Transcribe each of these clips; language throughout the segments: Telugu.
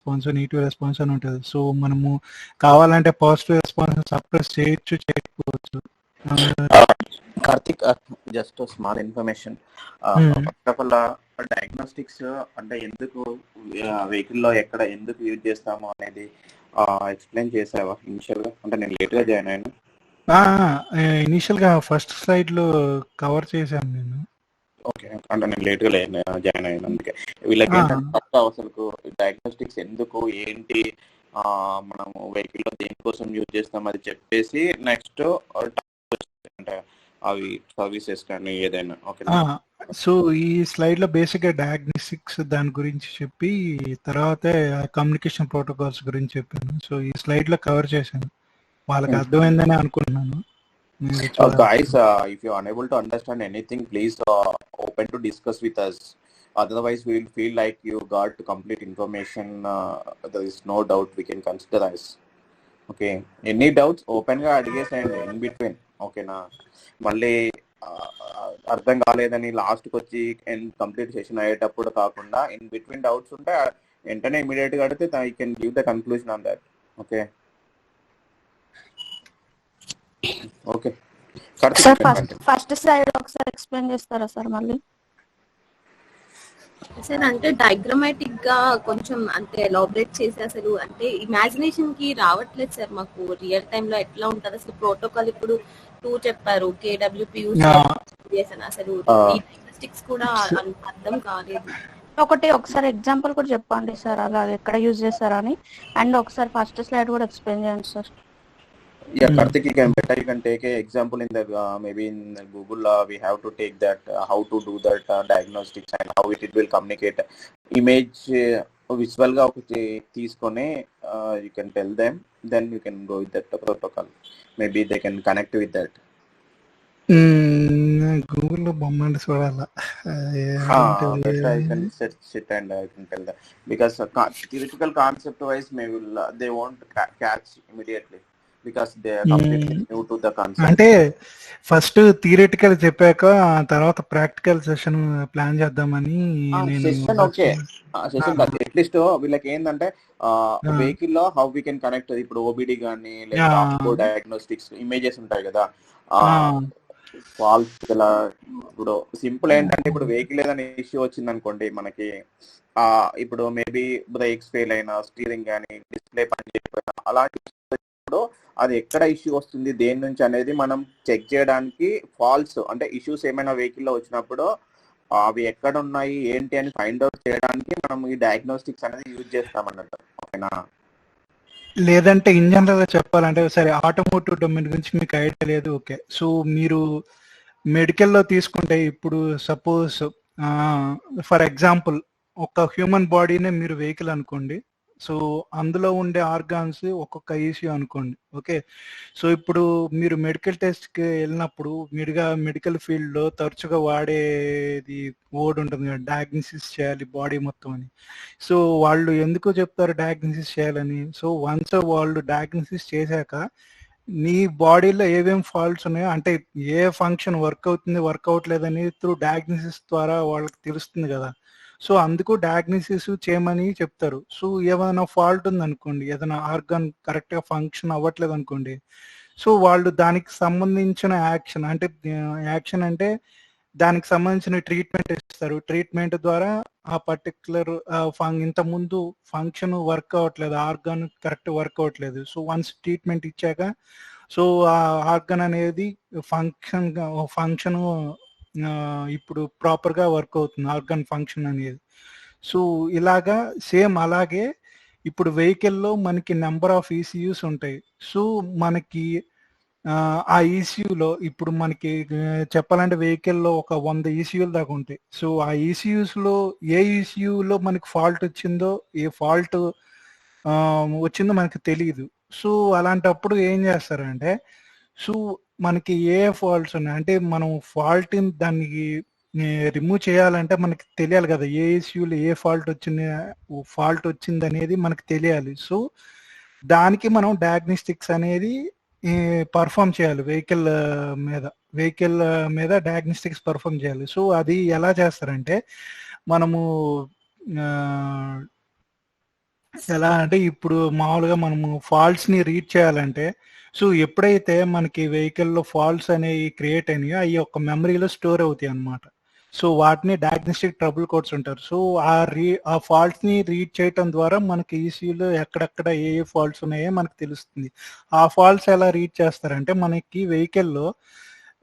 రెస్పాన్స్, నెగిటివ్ రెస్పాన్స్ అని ఉంటుంది. సో మనము కావాలంటే పాజిటివ్ రెస్పాన్స్ సప్రెస్ చేయొచ్చు, చేయకపోవచ్చు. Karthik, just small information. First of all diagnostics అంటే ఎందుకు వెహికల్లో ఎక్కడ ఎందుకు యూజ్ చేస్తాము అనేది ఎక్స్ప్లెయిన్ చేసావా ఇనిషియల్ గా? అంటే నేను లేట్ గా జాయిన్ అయ్యాను. ఇనిషియల్ గా ఫస్ట్ స్లైడ్ లో కవర్ చేశాను నేను. ఓకే, అంటే నేను లేట్ గా జాయిన్ అయ్యాను, అందుకే వీళ్ళకి ఏంటంటే అసలు డయాగ్నోస్టిక్స్ ఎందుకు ఏంటి, మనము వెహికల్ లో దేనికోసం యూజ్ చేస్తాం అది చెప్పేసి నెక్స్ట్ అంటే అవి సర్వీసెస్ కానీ ఏదైనా. ఓకే, సో ఈ స్లైడ్ లో బేసిక్ గా డయాగ్నోస్టిక్స్ దాని గురించి చెప్పి తర్వాత కమ్యూనికేషన్ ప్రోటోకాల్స్ గురించి చెప్పాను. సో ఈ స్లైడ్ లో కవర్ చేశాను, వాళ్ళకి అర్థమైందని అనుకుంటున్నాను. Guys, if you are unable to understand anything, please open to discuss with us. Otherwise, we will feel like you got complete information. There is no doubt we can consider as. Okay, any doubts open ga అడిగేసేయండి in between. Okay na, మళ్ళీ అర్థం కాలేదని లాస్ట్కి వచ్చి కంప్లీట్ సెషన్ అయ్యేటప్పుడు కాకుండా ఇన్ బిట్వీన్ డౌట్స్ ఉంటే వెంటనే ఇమీడియట్ గా అడిగితే I can give the conclusion on that. Okay okay sir, first slide ఒకసారి ఎక్స్ప్లెయిన్ చేస్తారా సార్ మళ్ళీ? సార్ అంటే డయాగ్రమాటిక్ గా కొంచెం అంటే ఎలాబరేట్ చేసి అసలు అంటే ఇమాజినేషన్ కి రావట్లేదు సార్ మాకు. రియల్ టైమ్ లో ఎట్లా ఉంటది అసలు ప్రోటోకాల్? ఇప్పుడు 2 చెప్పారు, KWP అసలు డయాగ్నోస్టిక్స్ కూడా అర్థం కాలేదు. ఒకసారి ఎగ్జాంపుల్ కూడా చెప్పండి సార్, అలా ఎక్కడ యూజ్ చేస్తారని. అండ్ ఒకసారి ఫస్ట్ స్లైడ్ కూడా ఎక్స్ప్లెయిన్ చేయండి sir. Yeah, Karthik, you can take an example in the maybe in Google. We have to take that how to do that diagnostics and how it will communicate image visual ga okati teeskone you can tell them, then you can go with that protocol. Maybe they can connect with that. Google lo bommandi చూడాలా, I can search it and I can tell them, because theoretical concept wise maybe they won't catch immediately because they are completely new to the concept. అంటే ఫస్ట్ థియరిటికల్ చెప్పాక తర్వాత ప్రాక్టికల్ సెషన్ ప్లాన్ చేద్దామని సెషన్. ఓకే, సెషన్ కాదు, అట్లీస్ట్ వీళ్ళకి ఏంటంటే వెహికల్ లో హౌ వీ కెన్ కనెక్ట్. ఇప్పుడు ఓబిడి కానీ లేదా డయాగ్నోస్టిక్స్ ఇమేజెస్ ఉంటాయి కదా, ఫాల్స్ ఇలా. ఇప్పుడు సింపుల్ ఏంటంటే ఇప్పుడు వెహికల్ ఏదైనా ఇష్యూ వచ్చింది అనుకోండి మనకి, ఇప్పుడు మేబీ బ్రేక్స్ ఫెయిల్ అయినా, స్టీరింగ్ కానీ, డిస్ప్లే పని చేయకపోయినా, అలాంటి అది ఎక్కడ ఇష్యూ వస్తుంది దేని నుంచి అనేది మనం చెక్ చేయడానికి, ఫాల్స్ అంటే ఇష్యూస్ ఏమైనా వెహికల్లో వచ్చినప్పుడు అవి ఎక్కడ ఉన్నాయి ఏంటి అని ఫైండ్ అవుట్ చేయడానికి మనం ఈ డయాగ్నోస్టిక్స్ అనేది యూజ్ చేస్తామన్నట్టు. ఓకేనా? లేదంటే ఇన్ జనరల్ గా చెప్పాలంటే, సరే ఆటోమోటివ్ డొమైన్ గురించి మీకు ఐడియా లేదు, ఓకే. సో మీరు మెడికల్లో తీసుకుంటే ఇప్పుడు సపోజ్ ఫర్ ఎగ్జాంపుల్ ఒక హ్యూమన్ బాడీనే మీరు వెహికల్ అనుకోండి. సో అందులో ఉండే ఆర్గాన్స్ ఒక్కొక్క ఈసీయూ అనుకోండి, ఓకే. సో ఇప్పుడు మీరు మెడికల్ టెస్ట్కి వెళ్ళినప్పుడు మెడికల్ ఫీల్డ్లో తరచుగా వాడేది వర్డ్ ఉంటుంది కదా, డయాగ్నోసిస్ చేయాలి బాడీ మొత్తం అని. సో వాళ్ళు ఎందుకు చెప్తారు డయాగ్నోసిస్ చేయాలని? సో వన్స్ వాళ్ళు డయాగ్నోసిస్ చేశాక నీ బాడీలో ఏమేమి ఫాల్ట్స్ ఉన్నాయో, అంటే ఏ ఫంక్షన్ వర్క్ అవుతుంది వర్క్ అవ్వట్లేదని త్రూ డయాగ్నోసిస్ ద్వారా వాళ్ళకి తెలుస్తుంది కదా. సో అందుకు డయాగ్నోసిస్ చేయమని చెప్తారు. సో ఏమైనా ఫాల్ట్ ఉందనుకోండి, ఏదైనా ఆర్గాన్ కరెక్ట్గా ఫంక్షన్ అవ్వట్లేదు అనుకోండి, సో వాళ్ళు దానికి సంబంధించిన యాక్షన్ అంటే దానికి సంబంధించిన ట్రీట్మెంట్ ఇస్తారు. ట్రీట్మెంట్ ద్వారా ఆ పర్టికులర్ ఇంతకుముందు ఫంక్షన్ వర్క్ అవ్వట్లేదు, ఆర్గాన్ కరెక్ట్ వర్క్ అవ్వట్లేదు. సో వన్స్ ట్రీట్మెంట్ ఇచ్చాక సో ఆ ఆర్గాన్ అనేది ఫంక్షన్ ఇప్పుడు ప్రాపర్గా వర్క్ అవుతుంది, ఆర్గాన్ ఫంక్షన్ అనేది. సో ఇలాగా సేమ్ అలాగే ఇప్పుడు వెహికల్లో మనకి నెంబర్ ఆఫ్ ఈసీయూస్ ఉంటాయి. సో మనకి ఆ ఈసీయూలో ఇప్పుడు మనకి చెప్పాలంటే వెహికల్లో ఒక 100 ఈసీయూలు దాకా ఉంటాయి. సో ఆ ఈసీయూస్లో ఏ ఈసీయూలో మనకి ఫాల్ట్ వచ్చిందో, ఏ ఫాల్ట్ వచ్చిందో మనకి తెలియదు. సో అలాంటప్పుడు ఏం చేస్తారంటే, సో మనకి ఏ ఫాల్ట్స్ ఉన్నాయి అంటే మనం దానికి రిమూవ్ చేయాలంటే మనకి తెలియాలి కదా, ఏ ఈసీయూలో ఏ ఫాల్ట్ వచ్చింది అనేది మనకి తెలియాలి. సో దానికి మనం డయాగ్నోస్టిక్స్ అనేది పర్ఫామ్ చేయాలి, వెహికల్ మీద డయాగ్నోస్టిక్స్ పర్ఫామ్ చేయాలి. సో అది ఎలా చేస్తారంటే, మనము ఎలా అంటే ఇప్పుడు మామూలుగా మనము ఫాల్ట్స్ ని రీడ్ చేయాలంటే, సో ఎప్పుడైతే మనకి వెహికల్‌లో ఫాల్ట్స్ అనేవి క్రియేట్ అయినాయో అయి ఒక మెమరీలో స్టోర్ అవుతాయి అన్నమాట. సో వాటిని డయాగ్నోస్టిక్ ట్రబుల్ కోడ్స్ అంటారు. సో ఆ ఫాల్ట్స్‌ని రీడ్ చేయటం ద్వారా మనకి ఈసీయూలో ఎక్కడెక్కడ ఏ ఫాల్ట్స్ ఉన్నాయో మనకు తెలుస్తుంది. ఆ ఫాల్ట్స్ ఎలా రీడ్ చేస్తారంటే మనకి వెహికల్‌లో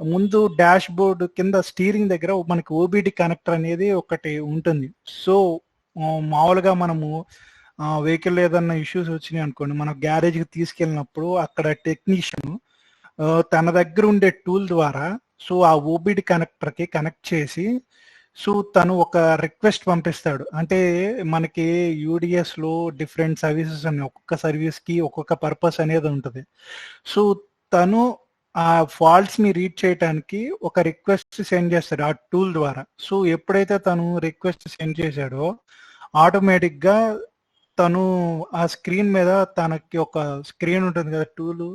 ముందు డాష్ బోర్డ్ కింద స్టీరింగ్ దగ్గర మనకి ఓబీడీ కనెక్టర్ అనేది ఒకటి ఉంటుంది. సో మామూలుగా మనము వెహికల్ ఏదన్నా ఇష్యూస్ వచ్చినాయి అనుకోండి, మనం గ్యారేజ్‌కి తీసుకెళ్ళినప్పుడు అక్కడ టెక్నీషియన్ తన దగ్గర ఉండే టూల్ ద్వారా సో ఆ ఓబీడీ కనెక్టర్‌కి కనెక్ట్ చేసి సో తను ఒక రిక్వెస్ట్ పంపిస్తాడు. అంటే మనకి యూడీఎస్‌లో డిఫరెంట్ సర్వీసెస్ ఉన్నాయి. ఒక్కొక్క సర్వీస్‌కి ఒక్కొక్క పర్పస్ అనేది ఉంటది. సో తను ఆ ఫాల్ట్స్‌ని రీడ్ చేయటానికి ఒక రిక్వెస్ట్ సెండ్ చేస్తాడు ఆ టూల్ ద్వారా. సో ఎప్పుడైతే తను రిక్వెస్ట్ సెండ్ చేశాడో ఆటోమేటిక్‌గా తను ఆ స్క్రీన్ మీద తనకి ఒక స్క్రీన్ ఉంటుంది కదా టూలు,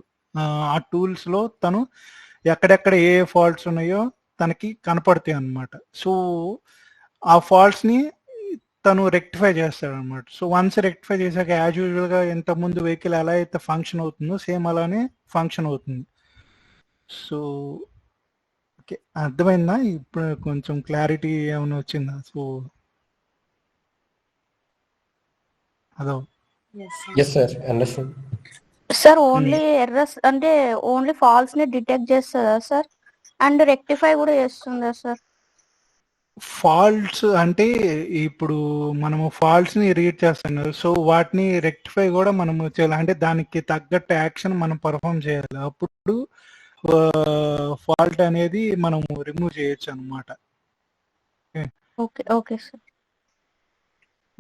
ఆ టూల్స్‌లో తను ఎక్కడెక్కడ ఏ ఫాల్ట్స్ ఉన్నాయో తనకి కనపడతాయి అన్నమాట. సో ఆ ఫాల్ట్స్‌ని తను రెక్టిఫై చేస్తాడనమాట. సో వన్స్ రెక్టిఫై చేశాక యాజ్ యూజువల్‌గా ఇంతకుముందు వెహికల్ ఎలా అయితే ఫంక్షన్ అవుతుందో సేమ్ అలానే ఫంక్షన్ అవుతుంది. So okay. అర్థమైందా? ఇప్పుడు కొంచెం క్లారిటీ ఏమైనా వచ్చిందా? సో అదో Yes, sir. Understood. Sir only errors అంటే ఓన్లీ ఫాల్స్ ని డిటెక్ట్ చేస్తుందా సార్? అండ్ రెక్టిఫై కూడా చేస్తుందా సార్? ఫాల్ట్స్ అంటే ఇప్పుడు మనము ఫాల్ట్స్ ని రీడ్ చేస్తాం కదా, సో వాటిని రెక్టిఫై కూడా మనము చేయాలి. అంటే దానికి తగ్గట్టు యాక్షన్ మనం పర్ఫామ్ చేయాలి. అప్పుడు ఫాల్ట్ అనేది మనము రిమూవ్ చేయొచ్చు అనమాట. Okay okay sir.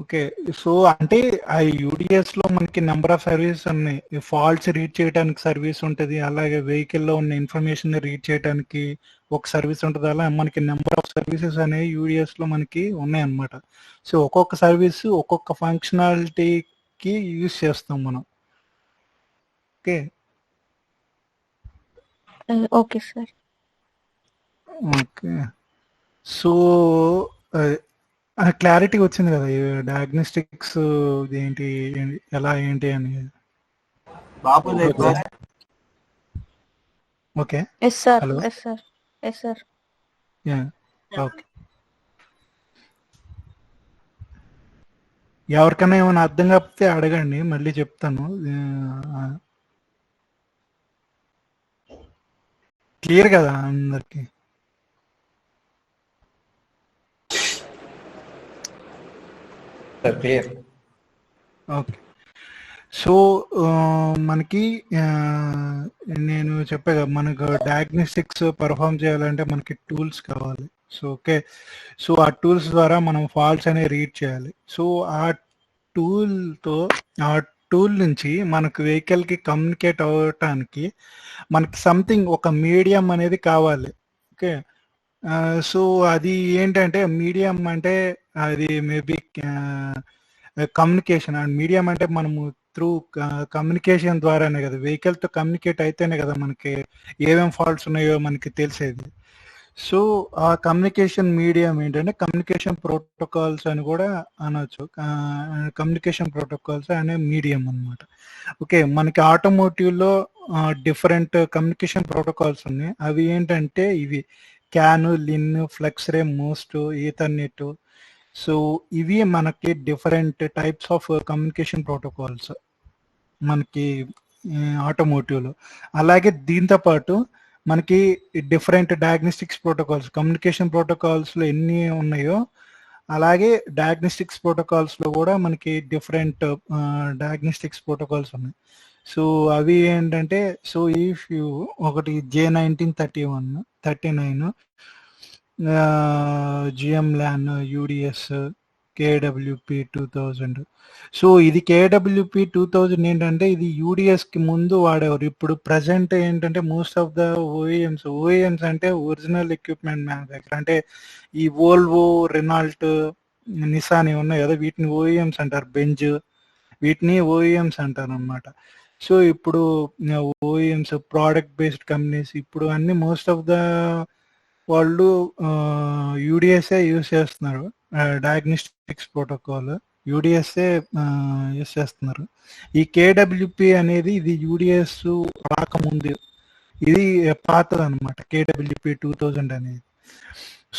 Okay. So అంటే ఆ యూడిఎస్ లో మనకి నెంబర్ ఆఫ్ సర్వీసెస్ ఉన్నాయి. ఫాల్ట్స్ రీడ్ చేయడానికి సర్వీస్ ఉంటుంది, అలాగే వెహికల్ లో ఉన్న ఇన్ఫర్మేషన్ రీడ్ చేయడానికి ఒక సర్వీస్ ఉంటుంది. అలా మనకి నెంబర్ ఆఫ్ సర్వీసెస్ అనేవి యూడిఎస్ లో మనకి ఉన్నాయి అన్నమాట. సో ఒక్కొక్క సర్వీస్ ఒక్కొక్క ఫంక్షనాలిటీకి యూజ్ చేస్తాం మనం. Okay. Okay sir. Okay. So clarity వచ్చింది కదా ఈ డయాగ్నోస్టిక్స్ ఏంటి ఎలా ఏంటి అని. Okay. Yes sir. Hello. Yes sir. Yes sir. Okay. ఎవరికైనా ఏమైనా అర్థం కాకపోతే అడగండి, మళ్ళీ చెప్తాను. క్లియర్ కదా అందరికి? Sir, clear. ఓకే. సో మనకి నేను చెప్పా కదా, మనకు డయాగ్నోస్టిక్స్ పర్ఫామ్ చేయాలంటే మనకి టూల్స్ కావాలి. So okay. సో ఆ టూల్స్ ద్వారా మనం ఫాల్ట్స్ అనేవి రీడ్ చేయాలి. సో ఆ టూల్ నుంచి మనకు వెహికల్కి కమ్యూనికేట్ అవ్వటానికి మనకి సంథింగ్ ఒక మీడియం అనేది కావాలి. ఓకే. సో అది ఏంటంటే మీడియం అంటే అది మేబీ కమ్యూనికేషన్. అండ్ మీడియం అంటే మనము త్రూ కమ్యూనికేషన్ ద్వారానే కదా, వెహికల్తో కమ్యూనికేట్ అయితేనే కదా మనకి ఏమేం ఫాల్ట్స్ ఉన్నాయో మనకి తెలిసేది. సో ఆ కమ్యూనికేషన్ మీడియం ఏంటంటే కమ్యూనికేషన్ ప్రోటోకాల్స్ అని కూడా అనొచ్చు. కమ్యూనికేషన్ ప్రోటోకాల్స్ అనే మీడియం అన్నమాట. ఓకే. మనకి ఆటోమోటివ్లో డిఫరెంట్ కమ్యూనికేషన్ ప్రోటోకాల్స్ ఉన్నాయి. అవి ఏంటంటే ఇవి CAN, LIN, FlexRay, MOST, Ethernet. So ఇవి మనకి different types of communication protocols మనకి ఆటోమోటివ్లో. అలాగే దీంతో పాటు మనకి డిఫరెంట్ డయాగ్నోస్టిక్స్ ప్రోటోకాల్స్, కమ్యూనికేషన్ ప్రోటోకాల్స్లో ఎన్ని ఉన్నాయో అలాగే డయాగ్నోస్టిక్స్ ప్రోటోకాల్స్లో కూడా మనకి డిఫరెంట్ డయాగ్నోస్టిక్స్ ప్రోటోకాల్స్ ఉన్నాయి. సో అవి ఏంటంటే సో ఇఫ్ యూ ఒకటి J1931, 39, GM LAN, UDS, KWP 2000. So ఇది KWP 2000 ఏంటంటే ఇది యూడిఎస్కి ముందు వాడేవారు. ఇప్పుడు ప్రజెంట్ ఏంటంటే మోస్ట్ ఆఫ్ ద ఓఈఎమ్స్ అంటే ఒరిజినల్ ఎక్విప్మెంట్ మ్యానుఫ్యాక్చర్, అంటే ఈ వోల్వో, రెనాల్ట్, నిసాన్ ఉన్నాయి కదా, వీటిని ఓఈఎమ్స్ అంటారు. బెంజ్, వీటిని ఓఈఎమ్స్ అంటారు అన్నమాట. సో ఇప్పుడు ఓఈఎమ్స్ ప్రోడక్ట్ బేస్డ్ కంపెనీస్ ఇప్పుడు అన్ని మోస్ట్ ఆఫ్ ద వాళ్ళు యూడిఎస్ఏ యూజ్ చేస్తున్నారు డయాగ్నోస్టిక్స్ ప్రోటోకాల్. యూడిఎస్ఏ యూస్ చేస్తున్నారు. ఈ కేడబ్ల్యూపి అనేది ఇది యూడిఎస్ రాకముందు ఇది పాతదన్నమాట, కేడబ్ల్యూపి 2000 అనేది.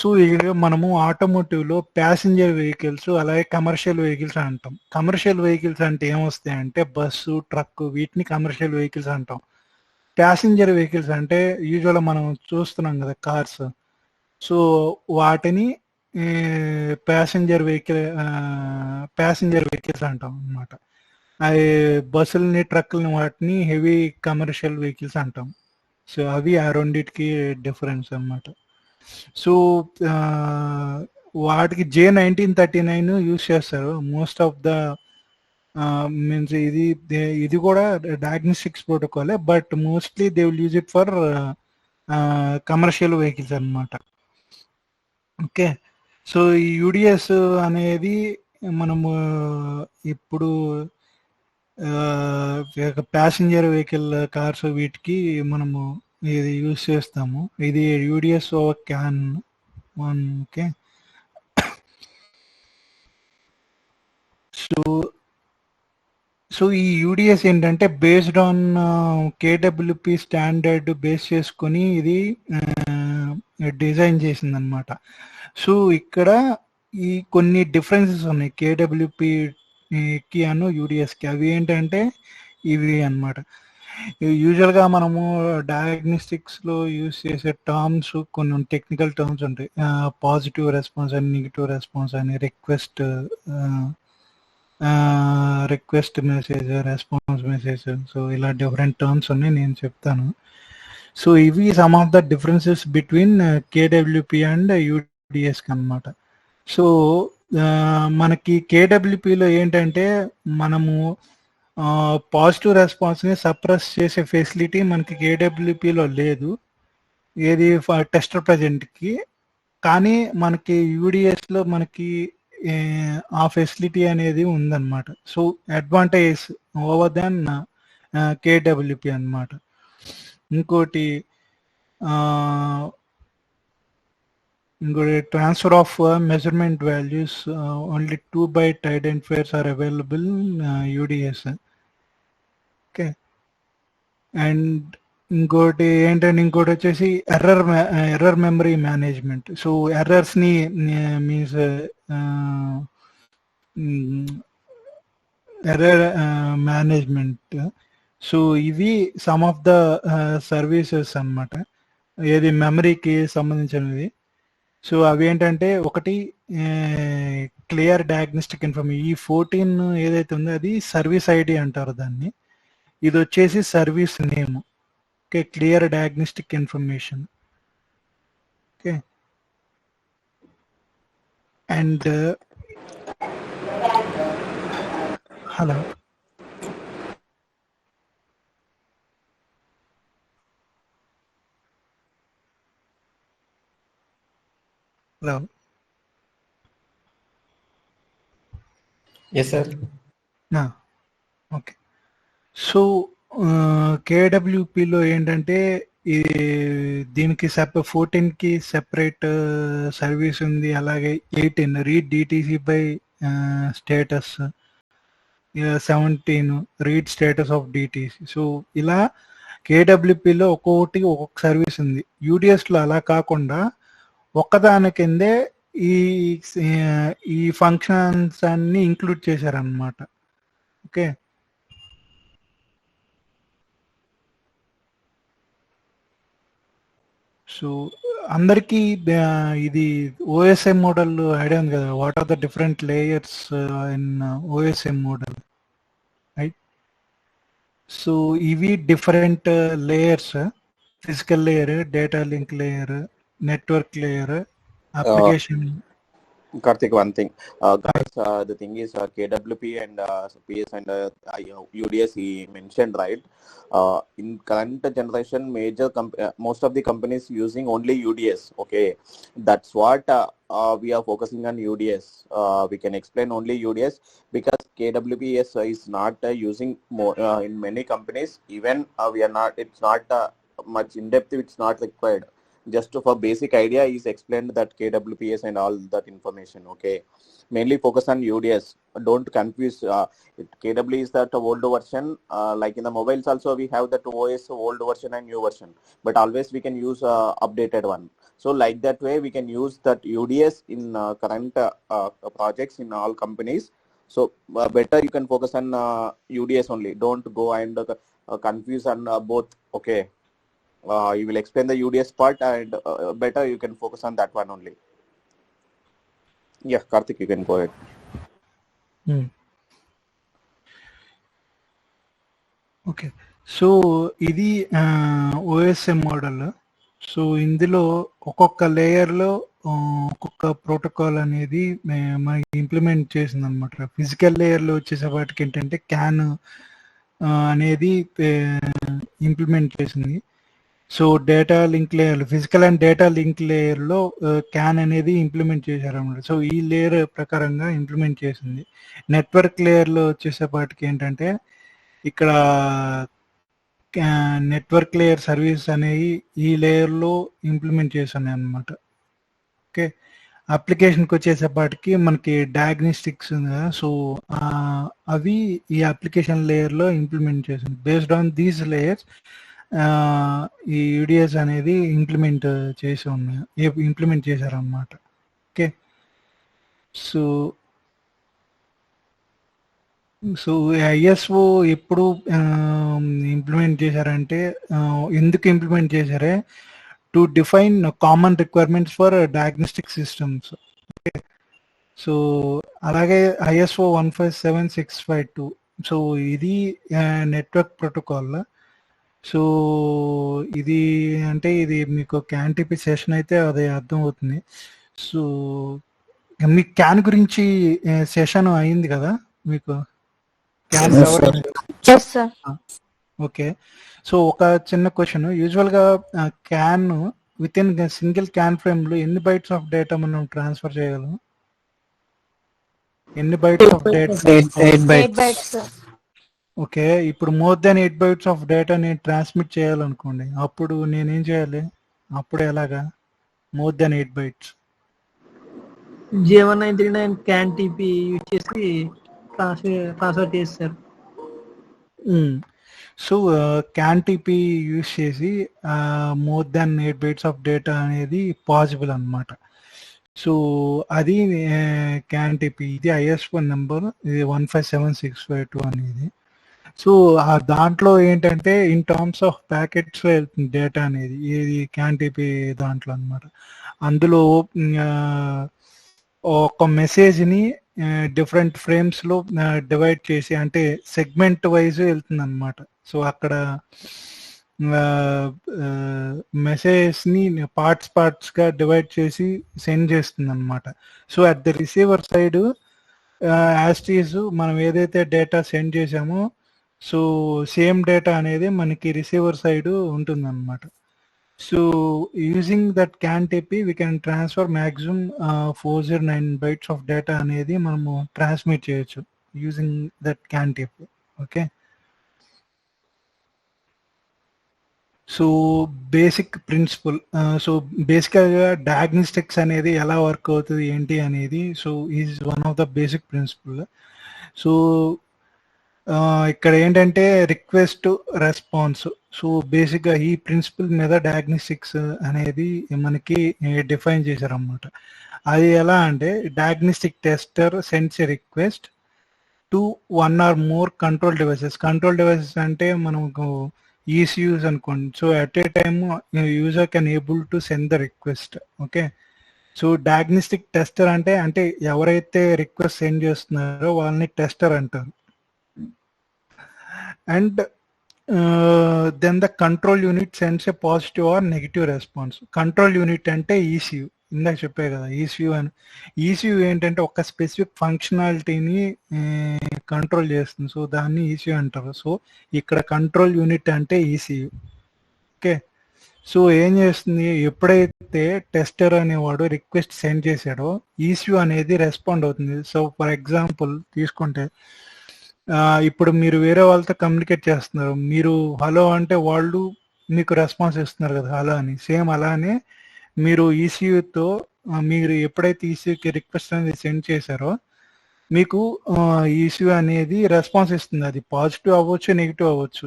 సో ఇక మనము ఆటోమోటివ్లో ప్యాసింజర్ వెహికల్స్ అలాగే కమర్షియల్ వెహికల్స్ అంటాం. కమర్షియల్ వెహికల్స్ అంటే ఏమొస్తాయంటే బస్సు, ట్రక్, వీటిని కమర్షియల్ వెహికల్స్ అంటాం. ప్యాసింజర్ వెహికల్స్ అంటే యూజువల్గా మనం చూస్తున్నాం కదా కార్స్, సో వాటిని ప్యాసింజర్ వెహికల్స్ అంటాం అన్నమాట. అవి బస్సులని, ట్రక్కులని, వాటిని హెవీ కమర్షియల్ వెహికల్స్ అంటాం. సో అవి ఆ రెండింటికి డిఫరెన్స్ అన్నమాట. సో వాటికి J1939 యూజ్ చేస్తారు మోస్ట్ ఆఫ్ ద మీన్స్. ఇది కూడా డయాగ్నోస్టిక్స్ ప్రోటోకాలే, but mostly they will use it for commercial vehicles అన్నమాట. ఓకే, సో ఈ యూడిఎస్ అనేది మనము ఇప్పుడు ప్యాసింజర్ వెహికల్ కార్స్ వీటికి మనము ఇది యూజ్ చేస్తాము. ఇది UDS over can 1. Okay, so ఈ యూడిఎస్ ఏంటంటే బేస్డ్ ఆన్ కేడబ్ల్యూపి స్టాండర్డ్ బేస్ చేసుకొని ఇది డిజైన్ చేసింది అనమాట. సో ఇక్కడ ఈ కొన్ని డిఫరెన్సెస్ ఉన్నాయి కేడబ్ల్యూపికి అను యూడిఎస్కి. అవి ఏంటంటే ఇవి అన్నమాట. యూజువల్గా మనము డయాగ్నోస్టిక్స్లో యూజ్ చేసే టర్మ్స్ కొన్ని టెక్నికల్ టర్మ్స్ ఉంటాయి. పాజిటివ్ రెస్పాన్స్ అని, నెగిటివ్ రెస్పాన్స్ అని, request message, response message, so ఇలా డిఫరెంట్ టర్మ్స్ ఉన్నాయి, నేను చెప్తాను. సో ఇవి some of the differences between KWP and యూడిఎస్కి అనమాట. సో మనకి కేడబ్ల్యూపిలో ఏంటంటే మనము పాజిటివ్ రెస్పాన్స్ని సప్రెస్ చేసే ఫెసిలిటీ మనకి కేడబ్ల్యూపిలో లేదు, ఏది టెస్టర్ ప్రజెంట్కి. కానీ మనకి యూడిఎస్లో మనకి ఆ ఫెసిలిటీ అనేది ఉందన్నమాట. So advantage over than KWP అన్నమాట. ఇంకోటి transfer of measurement values, only 2 byte identifiers are available UDS. Okay, and ఇంకోటి వచ్చేసి ఎర్రర్ మెమరీ మేనేజ్మెంట్. సో ఎర్రర్స్ని మీన్స్ ఎర్రర్ మేనేజ్మెంట్. సో ఇవి సమ్ ఆఫ్ ద సర్వీసెస్ అన్నమాట, ఏది మెమరీకి సంబంధించినవి. సో అవి ఏంటంటే ఒకటి క్లియర్ డయాగ్నోస్టిక్ ఇన్ఫర్మేషన్. ఈ 14 ఏదైతే ఉందో అది సర్వీస్ ఐడి అంటారు దాన్ని, ఇది వచ్చేసి service name. Okay, clear diagnostic information. Okay, and hello hello Yes, sir. Okay, so కేడబ్ల్యూపిలో ఏంటంటే దీనికి 14కి సెపరేట్ సర్వీస్ ఉంది, అలాగే 18 read DTC by status, 17 read status of DTC. So ఇలా కేడబ్ల్యూపిలో ఒక్కొక్కటికి ఒక్కొక్క సర్వీస్ ఉంది. యూడిఎస్లో అలా కాకుండా ఒక్కదాని కిందే ఈ ఫంక్షన్స్ అన్ని ఇంక్లూడ్ చేశారనమాట. ఓకే, సో అందరికీ ఇది ఓఎస్ఎం మోడల్ ఐడియా ఉంది కదా, what are the different layers in OSM model, right? So ఇవి different layers: physical layer, data link layer, network layer, application. Karthik, one thing, guys, the thing is KWP and PS and UDS he mentioned, right? In current generation, most of the companies using only UDS. Okay, that's what we are focusing on UDS. We can explain only UDS because KWPS is not using more in many companies. Even we are not. It's not much in depth. It's not required. just for basic idea is explained that KWPS and all that information. Okay, mainly focus on UDS. Don't confuse. KW is that old version. Like in the mobiles also we have that OS old version and new version, but always we can use updated one. So like that way we can use that UDS in current projects in all companies. So better you can focus on UDS only. Don't go and confuse on both. Okay. You will explain the UDS part, and better you can focus on that one only. Yeah, Karthik, you can go ahead. Okay, so ఇది ఓఎస్ఎం మోడల్. సో ఇందులో ఒక్కొక్క లేయర్లో ఒక్కొక్క ప్రోటోకాల్ అనేది మనకి ఇంప్లిమెంట్ చేసింది అనమాట. ఫిజికల్ లేయర్లో వచ్చేసేపాటికి ఏంటంటే క్యాన్ అనేది ఇంప్లిమెంట్ చేసింది. So data link layer, physical and data link లేయర్లో క్యాన్ అనేది ఇంప్లిమెంట్ చేశారన్నమాట. సో ఈ లేయర్ ప్రకారంగా ఇంప్లిమెంట్ చేసింది. నెట్వర్క్ లేయర్లో వచ్చేసేపాటికి ఏంటంటే ఇక్కడ నెట్వర్క్ లేయర్ సర్వీస్ అనేవి ఈ లేయర్లో ఇంప్లిమెంట్ చేస్తున్నాయి అన్నమాట. ఓకే, అప్లికేషన్కి వచ్చేసేపాటికి మనకి డయాగ్నోస్టిక్స్ ఉంది కదా, సో అవి ఈ అప్లికేషన్ లేయర్లో ఇంప్లిమెంట్ చేసింది. బేస్డ్ ఆన్ దీస్ లేయర్స్ ఈ యూడిఎస్ అనేది ఇంప్లిమెంట్ చేశారన్నమాట. ఓకే, సో ఐఎస్ఓ ఎప్పుడు ఇంప్లిమెంట్ చేశారంటే, ఎందుకు ఇంప్లిమెంట్ చేశారే, to define common requirements for diagnostic systems. Okay, so అలాగే ఐఎస్ఓ 157652, సో ఇది నెట్వర్క్ ప్రోటోకాల్. సో ఇది అంటే ఇది మీకు క్యాన్ టిపి సెషన్ అయితే అది అర్థం అవుతుంది. సో మీకు క్యాన్ గురించి సెషన్ అయింది కదా మీకు క్యాన్ ఓకే. సో ఒక చిన్న క్వశ్చన్, యూజువల్ గా CAN within single CAN frame లో ఎన్ని బైట్స్ ఆఫ్ డేటా మనం ట్రాన్స్ఫర్ చేయగలం? ఎన్ని bytes of data? 8 bytes. Okay, ఇప్పుడు more than 8 bytes of data నేను ట్రాన్స్మిట్ చేయాలనుకోండి, అప్పుడు నేనేం చేయాలి? అప్పుడు ఎలాగా more than 8 bytes? J1939 CAN TP use చేసి ట్రాన్స్ఫర్ చేస్తారు. సో క్యాన్ టిపి యూజ్ చేసి more than 8 bytes of data అనేది పాసిబుల్ అన్నమాట. సో అది క్యాన్ టిపి, ఇది ఐఎస్ఓ నెంబర్, ఇది 157652 అనేది. సో దాంట్లో ఏంటంటే ఇన్ టర్మ్స్ ఆఫ్ ప్యాకెట్స్ వెళ్తుంది డేటా అనేది, ఇది క్యాన్ టిపి దాంట్లో అనమాట. అందులో ఒక మెసేజ్ని డిఫరెంట్ ఫ్రేమ్స్లో డివైడ్ చేసి, అంటే సెగ్మెంట్ వైజ్ వెళ్తుంది అనమాట. సో అక్కడ మెసేజ్ని పార్ట్స్గా డివైడ్ చేసి సెండ్ చేస్తుంది అనమాట. So at the receiver side as it is మనం ఏదైతే డేటా సెండ్ చేసామో, సో సేమ్ డేటా అనేది మనకి రిసీవర్ సైడ్ ఉంటుంది అనమాట. So using that CAN TP we can transfer maximum 409 bytes of data అనేది మనము ట్రాన్స్మిట్ చేయొచ్చు using that CAN TP. Okay, so basic principle. సో బేసిక్గా డయాగ్నోస్టిక్స్ అనేది ఎలా వర్క్ అవుతుంది ఏంటి అనేది, so is one of the basic principle. So ఇక్కడ ఏంటంటే రిక్వెస్ట్ రెస్పాన్స్. సో బేసిక్గా ఈ ప్రిన్సిపల్ మీద డయాగ్నోస్టిక్స్ అనేది మనకి డిఫైన్ చేశారన్నమాట. అది ఎలా అంటే, diagnostic tester sends a request to 1 or more control devices. Control devices అంటే మనకు ECUs అనుకోండి. So at a time user can able to send the request. Okay, so diagnostic tester అంటే ఎవరైతే రిక్వెస్ట్ సెండ్ చేస్తున్నారో వాళ్ళని టెస్టర్ అంటారు. And then the control unit sends a positive or negative response. Control unit అంటే ECU, ఇందాక చెప్పే కదా ECU అని. ECU ఏంటంటే ఒక స్పెసిఫిక్ ఫంక్షనాలిటీని కంట్రోల్ చేస్తుంది, సో దాన్ని ECU అంటారు. సో ఇక్కడ కంట్రోల్ యూనిట్ అంటే ECU. ఓకే, సో ఏం చేస్తుంది, ఎప్పుడైతే టెస్టర్ అనేవాడు రిక్వెస్ట్ సెండ్ చేశాడో ECU అనేది రెస్పాండ్ అవుతుంది. సో ఫర్ ఎగ్జాంపుల్ తీసుకుంటే, ఇప్పుడు మీరు వేరే వాళ్ళతో కమ్యూనికేట్ చేస్తున్నారు, మీరు హలో అంటే వాళ్ళు మీకు రెస్పాన్స్ ఇస్తున్నారు కదా అలా అని, సేమ్ అలానే మీరు ఈసీయూతో మీరు ఎప్పుడైతే ఈసీయూకి రిక్వెస్ట్ అనేది సెండ్ చేశారో మీకు ఈసీయూ అనేది రెస్పాన్స్ ఇస్తుంది. అది పాజిటివ్ అవ్వచ్చు, నెగిటివ్ అవ్వచ్చు.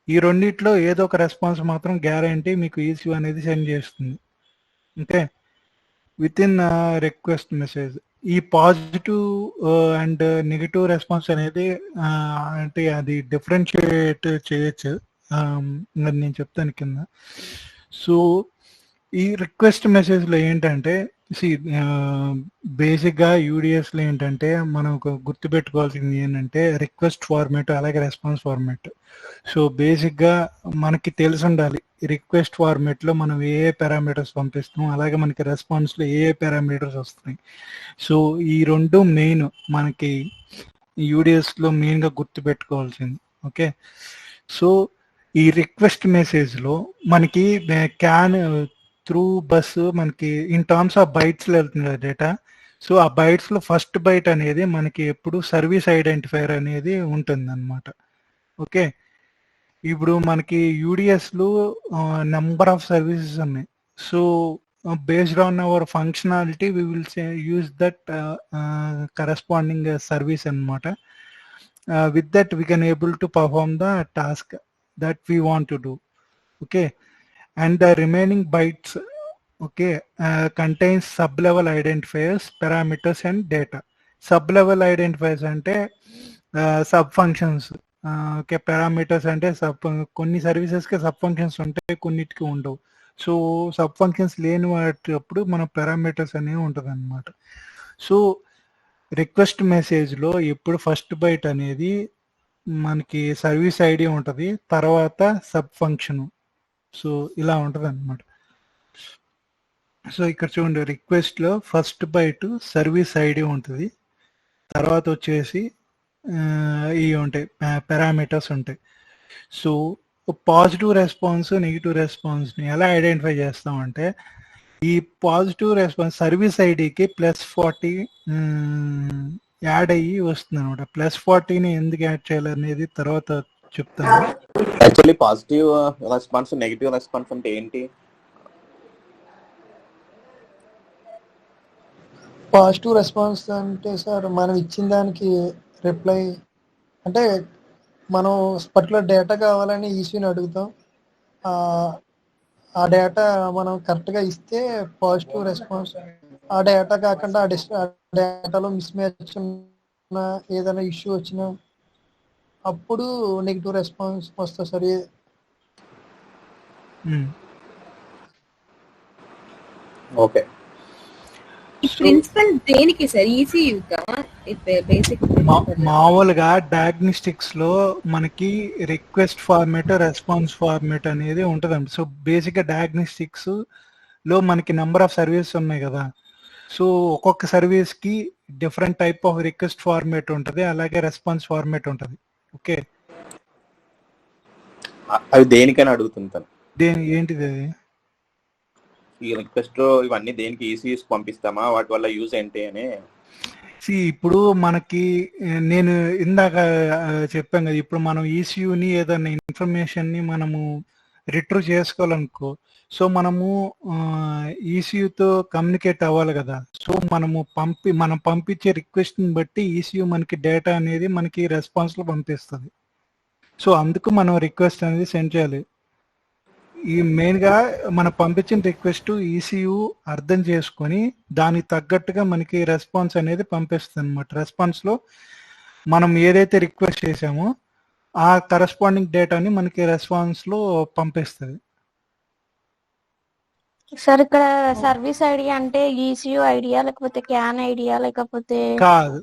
ఈ రెండిట్లో ఏదో ఒక రెస్పాన్స్ మాత్రం గ్యారంటీ మీకు ఈసీయూ అనేది సెండ్ చేస్తుంది. Okay, with in request message. ఈ పాజిటివ్ అండ్ నెగిటివ్ రెస్పాన్స్ అనేది అంటే అది డిఫరెన్షియేట్ చేయొచ్చు, నేను చెప్తాను కింద. సో ఈ రిక్వెస్ట్ మెసేజ్లో ఏంటంటే బేసిక్గా యూడిఎస్లో ఏంటంటే మనం గుర్తుపెట్టుకోవాల్సింది ఏంటంటే రిక్వెస్ట్ ఫార్మేట్ అలాగే రెస్పాన్స్ ఫార్మేట్. సో బేసిక్గా మనకి తెలిసి ఉండాలి రిక్వెస్ట్ ఫార్మేట్లో మనం ఏ పారామీటర్స్ పంపిస్తాం, అలాగే మనకి రెస్పాన్స్లో ఏ పారామీటర్స్ వస్తున్నాయి. సో ఈ రెండు మెయిన్ మనకి యూడిఎస్లో మెయిన్గా గుర్తుపెట్టుకోవాల్సింది. ఓకే, సో ఈ రిక్వెస్ట్ మెసేజ్లో మనకి క్యాన్ త్రూ బస్ మనకి ఇన్ టర్మ్స్ ఆఫ్ బైట్స్లో వెళ్తుంది కదా డేటా. సో ఆ బైట్స్లో ఫస్ట్ బైట్ అనేది మనకి ఎప్పుడు సర్వీస్ ఐడెంటిఫైర్ అనేది ఉంటుంది అనమాట. ఓకే, ఇప్పుడు మనకి యూడిఎస్లో నెంబర్ ఆఫ్ సర్వీసెస్ ఉన్నాయి. So based on our functionality we will say use that corresponding service anamata. With that we can able to perform the task that we want to do. Okay, and the remaining bytes, okay, contains sub-level identifiers, parameters and data. Sub-level identifiers ante sub functions. Okay, parameters ante కొన్ని సర్వీసెస్ కి సబ్ ఫంక్షన్స్ ఉంటాయి, కొన్నిటికి ఉండవు. సో సబ్ ఫంక్షన్స్ లేని వాటప్పుడు మన పారామీటర్స్ అనేవి ఉంటుంది అనమాట. సో రిక్వెస్ట్ మెసేజ్లో ఎప్పుడు ఫస్ట్ బైట్ అనేది మనకి సర్వీస్ ఐడి ఉంటుంది, తర్వాత సబ్ ఫంక్షన్. సో ఇలా ఉంటుంది అనమాట. సో ఇక్కడ చూడండి, రిక్వెస్ట్లో ఫస్ట్ బైట్ సర్వీస్ ఐడి ఉంటుంది, తర్వాత వచ్చేసి ఇవి ఉంటాయి పారామీటర్స్ ఉంటాయి. సో పాజిటివ్ రెస్పాన్స్ నెగిటివ్ రెస్పాన్స్ని ఎలా ఐడెంటిఫై చేస్తామంటే ఈ పాజిటివ్ రెస్పాన్స్ సర్వీస్ ఐడికి +40 యాడ్ అయ్యి వస్తుంది అనమాట. +40ని ఎందుకు యాడ్ చేయాలనేది తర్వాత చెప్తాను. Actually positive response negative response అంటే ఏంటి? పాజిటివ్ రెస్పాన్స్ అంటే సార్ మనం ఇచ్చిన దానికి రిప్లై అంటే మనం పర్టికులర్ డేటా కావాలని ఈసీని అడుగుతాం, ఆ డేటా మనం కరెక్ట్గా ఇస్తే పాజిటివ్ రెస్పాన్స్. ఆ డేటా కాకుండా ఆ డేటాలో మిస్ మ్యాచ్ ఉన్న ఏదైనా ఇష్యూ వచ్చినా అప్పుడు నెగిటివ్ రెస్పాన్స్ వస్తుంది సార్. ఓకే, ప్రిన్సిపల్ దేనికి సార్? ఈసీయూగా బేసిక్ మామూలుగా డయాగ్నోస్టిక్స్ లో మనకి రిక్వెస్ట్ ఫార్మేట్ రెస్పాన్స్ ఫార్మేట్ అనేది ఉంటుందండి. సో బేసిక్ గా డయాగ్నోస్టిక్స్ లో మనకి నెంబర్ ఆఫ్ సర్వీసెస్ ఉన్నాయి కదా. సో ఒక్కొక్క సర్వీస్ కి different type of request format ఉంటుంది, అలాగే రెస్పాన్స్ ఫార్మేట్ ఉంటుంది. ఓకే, అవి దేనికైనా అడుగుతుంటాను. ఏంటిది అది? ఈ రిక్వెస్ట్ ఇవన్నీ దేనికి ఈసీయూస్ పంపిస్తామా, వాటి వల్ల యూజ్ ఏంటి అని. ఇప్పుడు మనకి నేను ఇందాక చెప్పాం కదా, ఇప్పుడు మనం ఈసీయూని ఏదైనా ఇన్ఫర్మేషన్ని మనము రిట్రీవ్ చేసుకోవాలనుకో, సో మనము ఈసీయూతో కమ్యూనికేట్ అవ్వాలి కదా. సో మనం పంపించే రిక్వెస్ట్ని బట్టి ఈసీయూ మనకి డేటా అనేది మనకి రెస్పాన్స్లో పంపిస్తుంది. సో అందుకు మనం రిక్వెస్ట్ అనేది సెండ్ చేయాలి. ఈ మెయిన్గా మనం పంపించిన రిక్వెస్ట్ ఈసీయూ అర్థం చేసుకొని దానికి తగ్గట్టుగా మనకి రెస్పాన్స్ అనేది పంపిస్తుంది అనమాట. రెస్పాన్స్లో మనం ఏదైతే రిక్వెస్ట్ చేసామో ఆ కరెస్పాండింగ్ డేటాని మనకి రెస్పాన్స్లో పంపిస్తుంది. సార్ ఇక్కడ సర్వీస్ ఐడి అంటే ఈసీయూ ఐడియా లేకపోతే క్యాన్ ఐడియా లేకపోతే? కాదు,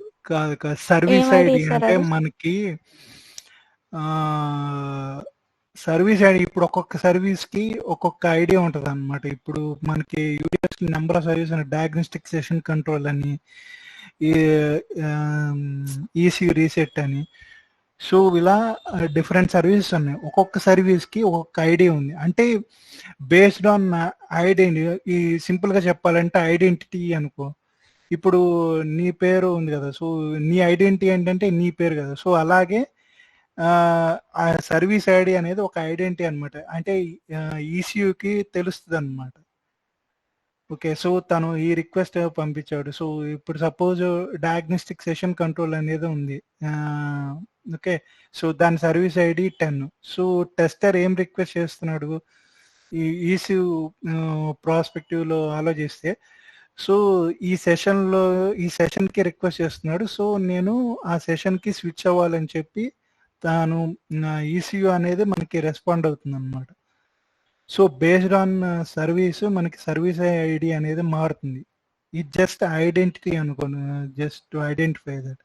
సర్వీస్ ఐడి అంటే మనకి సర్వీస్ ఐడి ఇప్పుడు ఒక్కొక్క సర్వీస్ కి ఒక్కొక్క ఐడియా ఉంటుంది అనమాట. ఇప్పుడు మనకి యూడిఎస్ నెంబర్ ఆఫ్ సర్వీస్ అని, డయాగ్నోస్టిక్ సెషన్ కంట్రోల్ అని, ఈసీ రీసెట్ అని. సో ఇలా డిఫరెంట్ సర్వీసెస్ ఉన్నాయి. ఒక్కొక్క సర్వీస్ కి ఒక్కొక్క ఐడియా ఉంది. అంటే బేస్డ్ ఆన్ ఐడెంటిటీ, ఈ సింపుల్ గా చెప్పాలంటే ఐడెంటిటీ అనుకో. ఇప్పుడు నీ పేరు ఉంది కదా, సో నీ ఐడెంటిటీ ఏంటంటే నీ పేరు కదా. సో అలాగే ఆ సర్వీస్ ఐడి అనేది ఒక ఐడెంటిటీ అనమాట. అంటే ఈసీయూకి తెలుస్తుంది అనమాట. ఓకే. సో తను ఈ రిక్వెస్ట్ పంపించాడు. సో ఇప్పుడు సపోజ్ డయాగ్నోస్టిక్ సెషన్ కంట్రోల్ అనేది ఉంది. ఓకే. సో దాని సర్వీస్ ఐడి 10. సో టెస్టర్ ఏం రిక్వెస్ట్ చేస్తున్నాడు, ఈ ఈసీయూ ప్రాస్పెక్టివ్లో ఆలోచిస్తే, సో ఈ సెషన్కి రిక్వెస్ట్ చేస్తున్నాడు. సో నేను ఆ సెషన్కి స్విచ్ అవ్వాలని చెప్పి తాను ఈసీయూ అనేది మనకి రెస్పాండ్ అవుతుంది అనమాట. సో బేస్డ్ ఆన్ సర్వీస్ మనకి సర్వీస్ ఐడి అనేది మారుతుంది. ఇది జస్ట్ ఐడెంటిటీ అనుకోండి, just to identify that.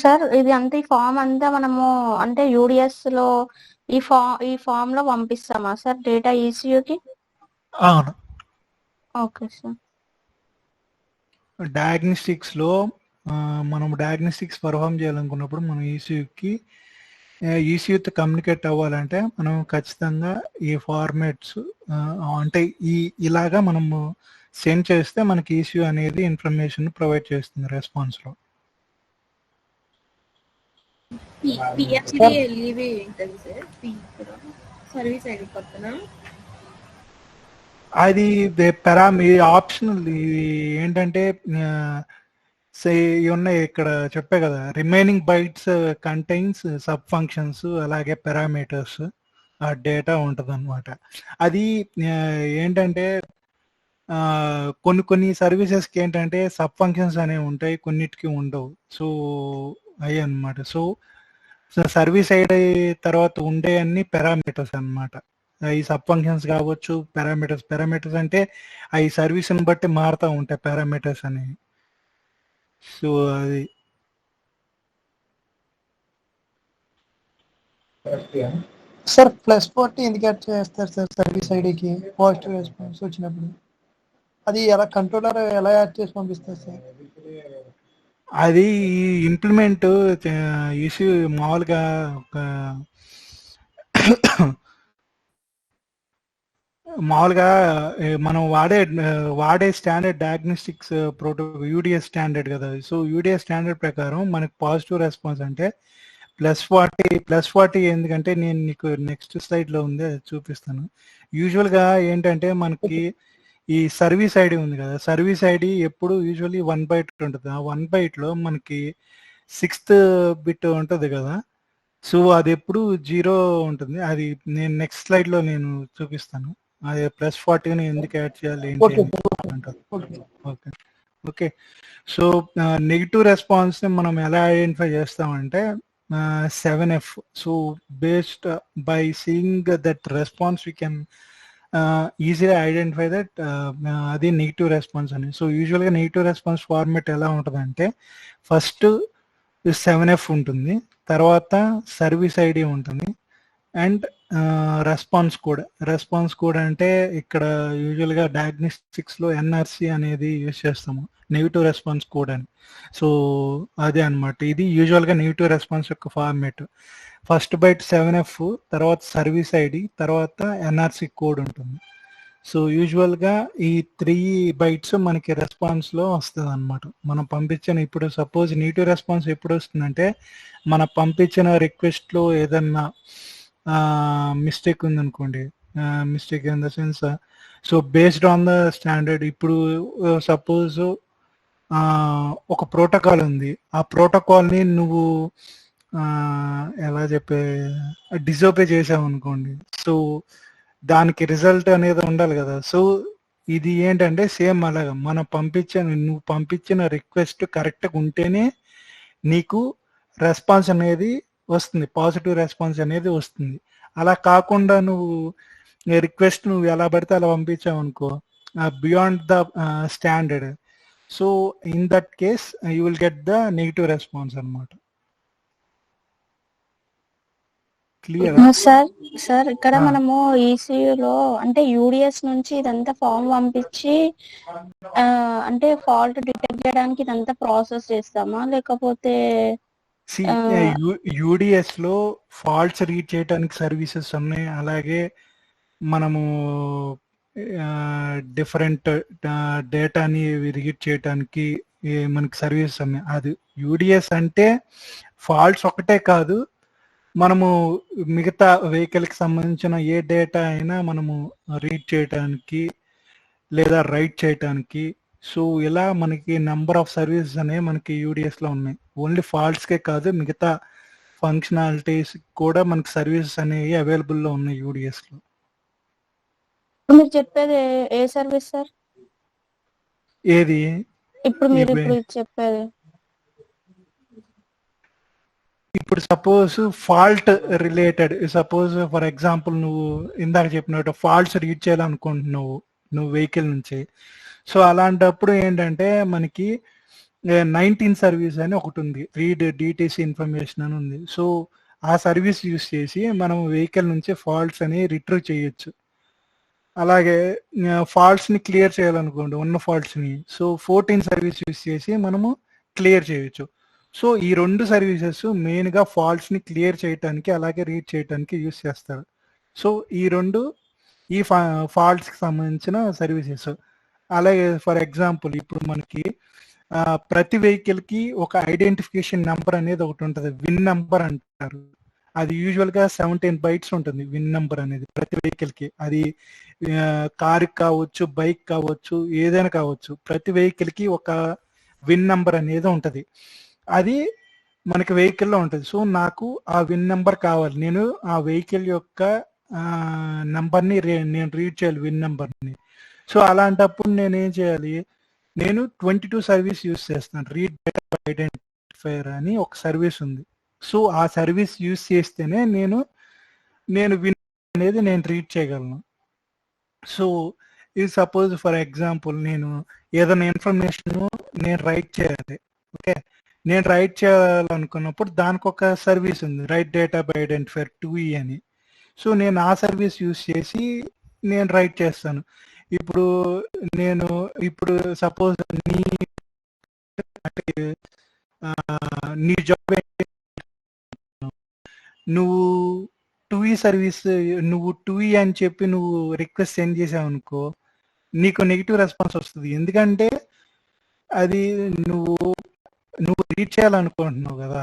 Sir ఇది అంతా ఈ ఫామ్ అంతా మనము అంటే యూడిఎస్ లో ఈ ఫామ్ లో పంపిస్తామా సార్ డేటా ఈసీయూకి? అవును. Okay sir. డయాగ్నోస్టిక్స్లో మనం డయాగ్నోస్టిక్స్ పర్ఫామ్ చేయాలనుకున్నప్పుడు మనం ఈసీయూతో కమ్యూనికేట్ అవ్వాలంటే మనం ఖచ్చితంగా ఈ ఫార్మాట్స్ అంటే ఇలాగా మనము సెండ్ చేస్తే మనకి ఈసీయూ అనేది ఇన్ఫర్మేషన్ ప్రొవైడ్ చేస్తుంది రెస్పాన్స్లో. సర్వీస్ ఐడి పక్కన అది ఆప్షనల్. ఇది ఏంటంటే ఇవి ఉన్నాయి ఇక్కడ చెప్పే కదా, remaining bytes contains sub functions అలాగే పారామీటర్స్ ఆ డేటా ఉంటుంది అనమాట. అది ఏంటంటే కొన్ని సర్వీసెస్కి ఏంటంటే సబ్ ఫంక్షన్స్ అనేవి ఉంటాయి, కొన్నిటికి ఉండవు. సో అవి అనమాట. సో సర్వీస్ ఐడి తర్వాత ఉండే అన్ని పారామీటర్స్ అనమాట. ఈ సబ్ ఫంక్షన్స్ కావచ్చు, పారామీటర్స్ అంటే అవి సర్వీస్ని బట్టి మారుతూ ఉంటాయి పారామీటర్స్ అనేవి. సో అది సార్ +40 ఎందుకు యాడ్ చేస్తారు సార్ సర్వీస్ ఐడికి పాజిటివ్ రెస్పాన్స్ వచ్చినప్పుడు? అది ఎలా కంట్రోలర్ ఎలా యాడ్ చేసి పంపిస్తారు సార్? అది ఇంప్లిమెంట్ ఇష్యూ మామూలుగా మనం వాడే standard diagnostics protocol UDS standard కదా. సో యూడిఎస్ స్టాండర్డ్ ప్రకారం మనకి పాజిటివ్ రెస్పాన్స్ అంటే +40 ఎందుకంటే నేను నీకు నెక్స్ట్ స్లైడ్లో ఉంది, అది చూపిస్తాను. యూజువల్గా ఏంటంటే మనకి ఈ సర్వీస్ ఐడి ఉంది కదా, సర్వీస్ ఐడి ఎప్పుడు యూజువల్లీ 1 byte ఉంటుంది. ఆ 1 byteలో మనకి 6th bit ఉంటుంది కదా. సో అది ఎప్పుడు 0 ఉంటుంది. అది నేను నెక్స్ట్ స్లైడ్లో నేను చూపిస్తాను. అది +40ని ఎందుకు యాడ్ చేయాలి ఏంటి అంటారు. ఓకే. సో నెగిటివ్ రెస్పాన్స్ని మనం ఎలా ఐడెంటిఫై చేస్తామంటే 7F. So based by seeing that response we can ఈజీగా ఐడెంటిఫై దట్ అది నెగిటివ్ రెస్పాన్స్ అని. సో యూజువల్గా నెగిటివ్ రెస్పాన్స్ ఫార్మాట్ ఎలా ఉంటుందంటే ఫస్ట్ 7F ఉంటుంది, తర్వాత సర్వీస్ ఐడి ఉంటుంది, అండ్ రెస్పాన్స్ కోడ్ అంటే ఇక్కడ యూజువల్గా డయాగ్నోస్టిక్స్లో ఎన్ఆర్సి అనేది యూజ్ చేస్తాము, నెగిటివ్ రెస్పాన్స్ కోడ్ అని. సో అదే అనమాట, ఇది యూజువల్గా నెగిటివ్ రెస్పాన్స్ యొక్క ఫార్మేట్. ఫస్ట్ బైట్ 7F, తర్వాత సర్వీస్ ఐడి, తర్వాత ఎన్ఆర్సి కోడ్ ఉంటుంది. సో యూజువల్గా ఈ 3 bytes మనకి రెస్పాన్స్లో వస్తుంది అనమాట. మనం పంపించిన ఇప్పుడు సపోజ్ నెగిటివ్ రెస్పాన్స్ ఎప్పుడు వస్తుందంటే మన పంపించిన రిక్వెస్ట్లో ఏదన్నా మిస్టేక్ ఉందనుకోండి, mistake in the sense, so based on the standard ఇప్పుడు సపోజ్ ఒక ప్రోటోకాల్ ఉంది, ఆ ప్రోటోకాల్ని నువ్వు ఎలా డిజోబే చేసావు అనుకోండి, సో దానికి రిజల్ట్ అనేది ఉండాలి కదా. సో ఇది ఏంటంటే సేమ్ అలాగా నువ్వు పంపించిన రిక్వెస్ట్ కరెక్ట్గా ఉంటేనే నీకు రెస్పాన్స్ అనేది వస్తుంది, పాజిటివ్ రెస్పాన్స్ అనేది వస్తుంది. అలా కాకుండా నువ్వు రిక్వెస్ట్ నువ్వు ఎలా పడితే అలా పంపించావు అనుకో, beyond the standard, so in that case you will get the negative response అనమాట. క్లియర్ సార్ ఇక్కడ మనము ఈసీయూలో అంటే యూడిఎస్ నుంచి ఇదంతా ఫామ్ పంపించి అంటే ఫాల్ట్ డిటెక్ట్ చేయడానికి ఇదంతా ప్రాసెస్ చేస్తామా, లేకపోతే యూడిఎస్ లో ఫాల్ట్స్ రీడ్ చేయడానికి సర్వీసెస్ ఉన్నాయి, అలాగే మనము డిఫరెంట్ డేటాని రీడ్ చేయడానికి మనకి సర్వీసెస్ ఉన్నాయి. అది యూడిఎస్ అంటే ఫాల్ట్స్ ఒకటే కాదు, మనము మిగతా వెహికల్కి సంబంధించిన ఏ డేటా అయినా మనము రీడ్ చేయడానికి లేదా రైట్ చేయడానికి. సో ఇలా మనకి నెంబర్ ఆఫ్ సర్వీసెస్ అనేవి మనకి యూడిఎస్లో ఉన్నాయి. ఓన్లీ ఫాల్ట్స్కే కాదు, మిగతా ఫంక్షనాలిటీస్ కూడా మనకి సర్వీసెస్ అనేవి అవైలబుల్లో ఉన్నాయి యూడిఎస్లో. మీరు చెప్పేది ఏ సర్వీస్ సార్? ఏది ఇప్పుడు మీరు ఇప్పుడు చెప్పేది? ఇప్పుడు suppose fault related, suppose for example నువ్వు ఇందాక చెప్పినట్టు ఫాల్ట్స్ రీడ్ చేయాలనుకుంటున్నావు నువ్వు వెహికల్ నుంచి. సో అలాంటప్పుడు ఏంటంటే మనకి 19 సర్వీస్ అని ఒకటి ఉంది, రీడ్ డిటిసి ఇన్ఫర్మేషన్ అని ఉంది. సో ఆ సర్వీస్ యూస్ చేసి మనం వెహికల్ నుంచి ఫాల్ట్స్ అని రిట్రీవ్ చేయొచ్చు. అలాగే ఫాల్ట్స్ని క్లియర్ చేయాలనుకోండి, ఉన్న ఫాల్ట్స్ని, సో 14 సర్వీస్ యూస్ చేసి మనము క్లియర్ చేయొచ్చు. సో ఈ 2 సర్వీసెస్ మెయిన్గా ఫాల్ట్స్ని క్లియర్ చేయడానికి అలాగే రీడ్ చేయడానికి యూస్ చేస్తారు. సో ఈ 2 ఈ ఫాల్ట్స్కి సంబంధించిన సర్వీసెస్. అలాగే ఫర్ ఎగ్జాంపుల్ ఇప్పుడు మనకి ప్రతి వెహికల్కి ఒక ఐడెంటిఫికేషన్ నెంబర్ అనేది ఒకటి ఉంటుంది, విన్ నెంబర్ అంటారు. అది యూజువల్గా 17 బైట్స్ ఉంటుంది విన్ నెంబర్ అనేది ప్రతి వెహికల్కి. అది కార్ కావచ్చు, బైక్ కావచ్చు, ఏదైనా కావచ్చు, ప్రతి వెహికల్కి ఒక విన్ నెంబర్ అనేది ఉంటుంది. అది మనకి వెహికల్లో ఉంటుంది. సో నాకు ఆ విన్ నెంబర్ కావాలి, నేను ఆ వెహికల్ యొక్క నెంబర్ని నేను రీడ్ చేయాలి, విన్ నెంబర్ని. సో అలాంటప్పుడు నేను ఏం చేయాలి, నేను 22 సర్వీస్ యూస్ చేస్తాను. రీడ్ డేటా ఐడెంటిఫైయర్ అని ఒక సర్వీస్ ఉంది. సో ఆ సర్వీస్ యూస్ చేస్తేనే నేను విన్ అనేది నేను రీడ్ చేయగలను. సో ఇది సపోజ్ ఫర్ ఎగ్జాంపుల్ నేను ఏదైనా ఇన్ఫర్మేషన్ నేను రైట్ చేయాలి, ఓకే, నేను రైట్ చేయాలనుకున్నప్పుడు దానికి ఒక సర్వీస్ ఉంది, right data by identifier 2E అని. సో నేను ఆ సర్వీస్ యూస్ చేసి నేను రైట్ చేస్తాను. ఇప్పుడు సపోజ్ నీ జాబ్ నువ్వు 2E సర్వీస్, నువ్వు 2E అని చెప్పి నువ్వు రిక్వెస్ట్ సెండ్ చేసావు అనుకో, నీకు నెగిటివ్ రెస్పాన్స్ వస్తుంది. ఎందుకంటే అది నువ్వు రీడ్ చేయాలనుకుంటున్నావు కదా.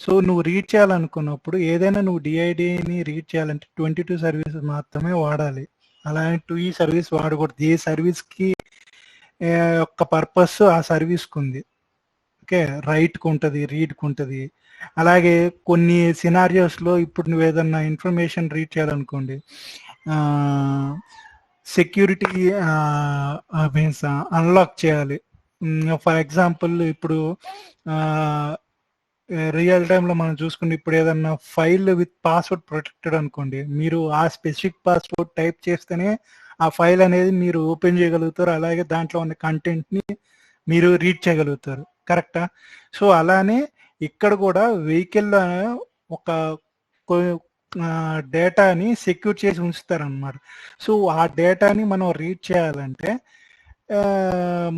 సో నువ్వు రీడ్ చేయాలనుకున్నప్పుడు ఏదైనా నువ్వు డిఐడిని రీడ్ చేయాలంటే 22 సర్వీసెస్ మాత్రమే వాడాలి. అలానే 2E సర్వీస్ వాడకూడదు. ఏ సర్వీస్కి యొక్క పర్పస్ ఆ సర్వీస్కి ఉంది, ఓకే, రైట్కి ఉంటుంది, రీడ్కి ఉంటుంది. అలాగే కొన్ని సినారియోస్లో ఇప్పుడు నువ్వు ఏదన్నా ఇన్ఫర్మేషన్ రీడ్ చేయాలనుకోండి, సెక్యూరిటీ మీన్స్ అన్లాక్ చేయాలి. ఫర్ ఎగ్జాంపుల్ ఇప్పుడు రియల్ టైంలో మనం చూసుకుంటే ఇప్పుడు ఏదన్నా ఫైల్ విత్ పాస్వర్డ్ ప్రొటెక్టెడ్ అనుకోండి, మీరు ఆ స్పెసిఫిక్ పాస్వర్డ్ టైప్ చేస్తేనే ఆ ఫైల్ అనేది మీరు ఓపెన్ చేయగలుగుతారు, అలాగే దాంట్లో ఉన్న కంటెంట్ని మీరు రీడ్ చేయగలుగుతారు, కరెక్టా? సో అలానే ఇక్కడ కూడా వెహికల్లో ఒక డేటాని సెక్యూర్ చేసి ఉంచుతారనమాట. సో ఆ డేటాని మనం రీడ్ చేయాలంటే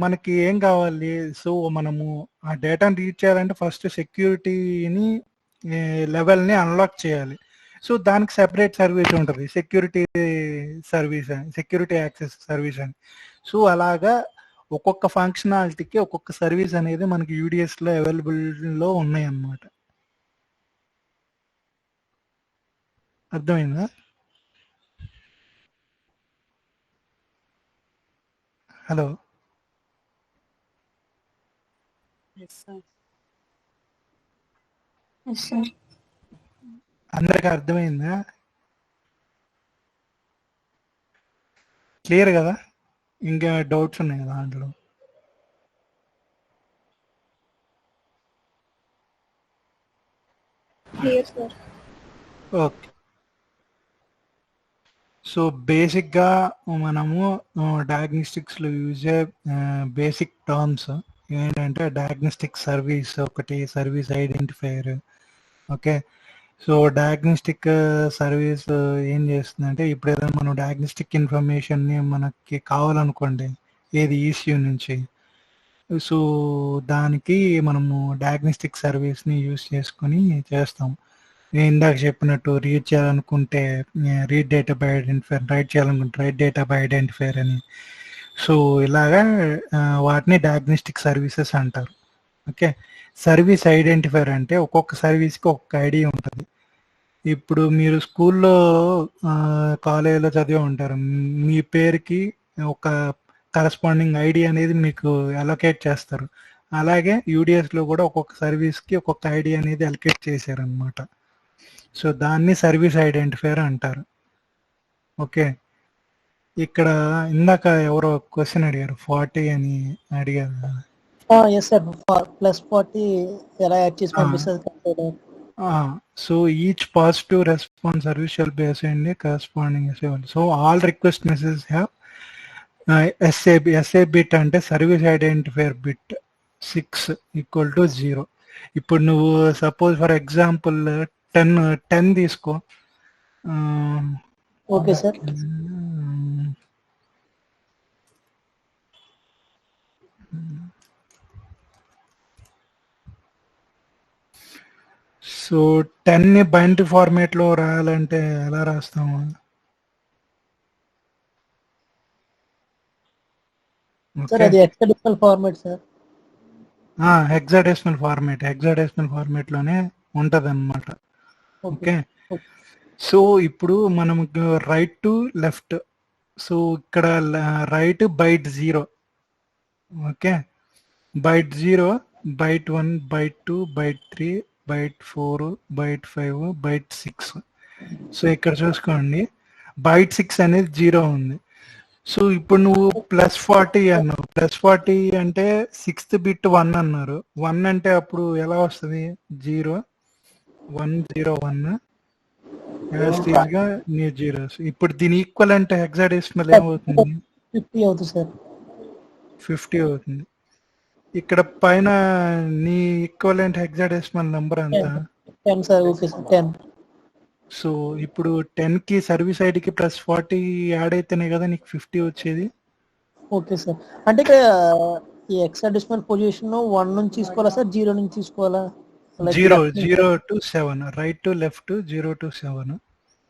మనకి ఏం కావాలి, సో మనము ఆ డేటాని రీడ్ చేయాలంటే ఫస్ట్ సెక్యూరిటీని లెవెల్ని అన్లాక్ చేయాలి. సో దానికి సెపరేట్ సర్వీస్ ఉంటుంది, సెక్యూరిటీ సర్వీస్ అని, సెక్యూరిటీ యాక్సెస్ సర్వీస్ అని. సో అలాగా ఒక్కొక్క ఫంక్షనాలిటీకి ఒక్కొక్క సర్వీస్ అనేది మనకి యూడిఎస్లో అవైలబుల్లో ఉన్నాయి అన్నమాట. అర్థమైందా? హలో, అందరికి అర్థమైందా? క్లియర్ కదా? ఇంకా డౌట్స్ ఉన్నాయి కదా దాంట్లో? ఓకే. సో బేసిక్గా మనము డయాగ్నోస్టిక్స్లో యూజ్ బేసిక్ టర్మ్స్ ఏంటంటే డయాగ్నోస్టిక్ సర్వీస్ ఒకటి, service identifier, okay. So diagnostic service ఏం చేస్తుందంటే ఇప్పుడు ఏదైనా మనం డయాగ్నోస్టిక్ ఇన్ఫర్మేషన్ని మనకి కావాలనుకోండి ఏది ఈసీయూ నుంచి, సో దానికి మనము డయాగ్నోస్టిక్ సర్వీస్ని యూజ్ చేసుకొని చేస్తాం. నేను ఇందాక చెప్పినట్టు రీడ్ చేయాలనుకుంటే read data by identifier, right చేయాలనుకుంటే రైట్ డేటా బై ఐడెంటిఫైయర్ అని. సో ఇలాగా వాటిని డయాగ్నోస్టిక్ సర్వీసెస్ అంటారు, ఓకే. సర్వీస్ ఐడెంటిఫైర్ అంటే ఒక్కొక్క సర్వీస్కి ఒక్కొక్క ఐడి ఉంటుంది. ఇప్పుడు మీరు స్కూల్లో కాలేజీలో చదివి ఉంటారు, మీ పేరుకి ఒక కరస్పాండింగ్ ఐడి అనేది మీకు అలొకేట్ చేస్తారు. అలాగే యూడిఎస్లో కూడా ఒక్కొక్క సర్వీస్కి ఒక్కొక్క ఐడి అనేది అలొకేట్ చేశారనమాట. సో దాన్ని సర్వీస్ ఐడెంటిఫైర్ అంటారు. ఓకే, ఇక్కడ ఇందాక ఎవరో క్వశ్చన్ అడిగారు 40 అని అడిగారు. ఎస్ సార్, +40 ఎలా యాడ్ చేసి పంపిస్తుంది? So each positive response service shall be assigned a corresponding SA. So all request messages have SA bit అంటే service identifier bit 6 equal to 0. ఇప్పుడు నువ్వు సపోజ్ ఫర్ ఎగ్జాంపుల్ 10 తీసుకో. Okay sir. సో 10ని బైనరీ ఫార్మేట్ లో రాయాలంటే ఎలా రాస్తాము? సార్ అది hexadecimal format sir. Hexadecimal format లోనే ఉంటది అనమాట. ఓకే, సో ఇప్పుడు మనం రైట్ టు లెఫ్ట్. సో ఇక్కడ right byte 0, okay, byte 0, byte 1, byte 2, byte 3, byte 4, byte 5, byte 6. So ఇక్కడ చూసుకోండి, బైట్ 6 అనేది 0 ఉంది. సో ఇప్పుడు నువ్వు +40 అన్నావు. +40 అంటే 6th బిట్ 1 అన్నారు. 1 అంటే అప్పుడు ఎలా వస్తుంది? 0 1 0 1 గా నీ జీరోస్. ఇప్పుడు దీని ఈక్వల్ అంటే హెక్సాడెసిమల్ ఏమవుతుంది? 50 అవుతుంది సార్. 50 అవుతుంది. ఇక్కడ పైన నీ ఈక్వలెంట్ హెక్సాడెసిమల్ నెంబర్ ఎంత? 10 సార్. Okay sir, 10. సో ఇప్పుడు 10కి సర్వీస్ ఐడికి +40 యాడ్ అయితేనే కదా నీకు 50 వచ్చేది. ఓకే సార్, అంటే ఇక్కడ ఈ హెక్సాడెసిమల్ పొజిషన్ 1 నుంచి తీసుకోవాలా సార్, 0 నుంచి తీసుకోవాలా? 0 to 7, right to left 0 to 7.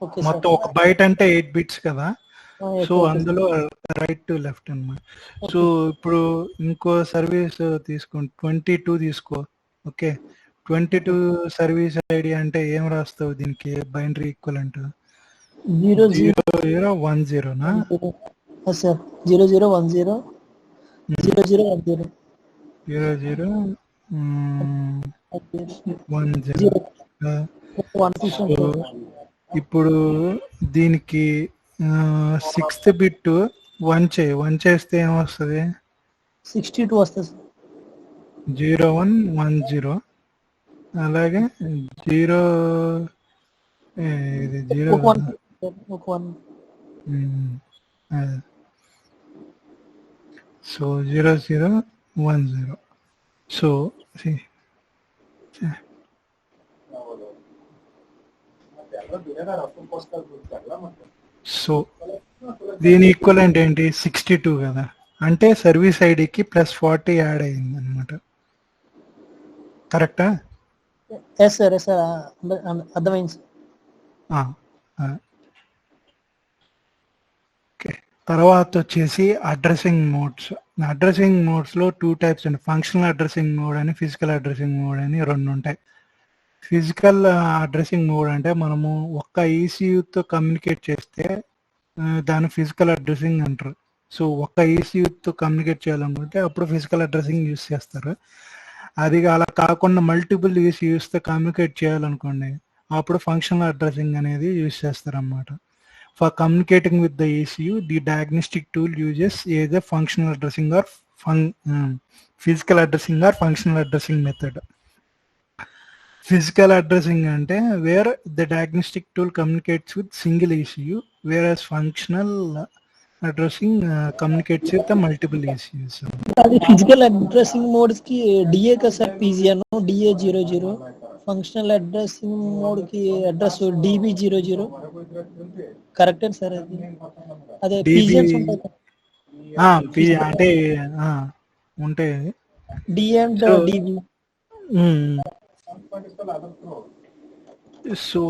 Okay మొత్తం ఒక బైట్ అంటే 8 బిట్స్ కదా. సో అందులో రైట్ టు లెఫ్ట్ అన్నమాట. సో ఇప్పుడు ఇంకో సర్వీస్ తీసుకోండి, 22 తీసుకో. ఓకే, 22 సర్వీస్ ఐడి అంటే ఏం రాస్తావు దీనికి బైనరీ ఈక్వలెంట్? 0010నా? సార్ 0010 0010 0010. ఇప్పుడు దీనికి 6th బిట్ 1 చేస్తే ఏమొస్తుంది? 62 వస్తుంది. 0110. అలాగే 0 ఇది 0 సో 0010. సో సో దీని ఈక్వలెంట్ ఏంటి? 62 కదా. అంటే సర్వీస్ ఐడికి +40 యాడ్ అయింది అనమాట. కరెక్టా? ఎస్ సార్, ఎస్ సార్, అర్థమైంది సార్. ఓకే, తర్వాత వచ్చేసి అడ్రసింగ్ మోడ్స్. అడ్రసింగ్ మోడ్స్లో 2 టైప్స్ ఉంటాయి, ఫంక్షనల్ అడ్రసింగ్ మోడ్ అని, ఫిజికల్ అడ్రసింగ్ మోడ్ అని 2 ఉంటాయి. ఫిజికల్ అడ్రసింగ్ మోడ్ అంటే మనము ఒక్క ఈసీయూతో కమ్యూనికేట్ చేస్తే దాన్ని ఫిజికల్ అడ్రసింగ్ అంటారు. సో ఒక్క ఈసీయూతో కమ్యూనికేట్ చేయాలనుకుంటే అప్పుడు ఫిజికల్ అడ్రసింగ్ యూస్ చేస్తారు. అది అలా కాకుండా మల్టిపుల్ ఈసీయూస్తో కమ్యూనికేట్ చేయాలనుకోండి, అప్పుడు ఫంక్షనల్ అడ్రసింగ్ అనేది యూస్ చేస్తారన్నమాట. For communicating with the ECU, the diagnostic tool uses either functional addressing or physical addressing or functional addressing method. Physical addressing అంటే where the diagnostic tool communicates with single ECU, whereas functional addressing communicates with the multiple ECUs. అది ఫిజికల్ అడ్రసింగ్ మోడ్స్ కి DA का sir PGN DA00, functional addressing mode కి అడ్రస్ DB00. కరెక్టే సార్? అది అదే PGNs ఉంటాయి అంటే ఉంటాయి DA అండ్ DB. సో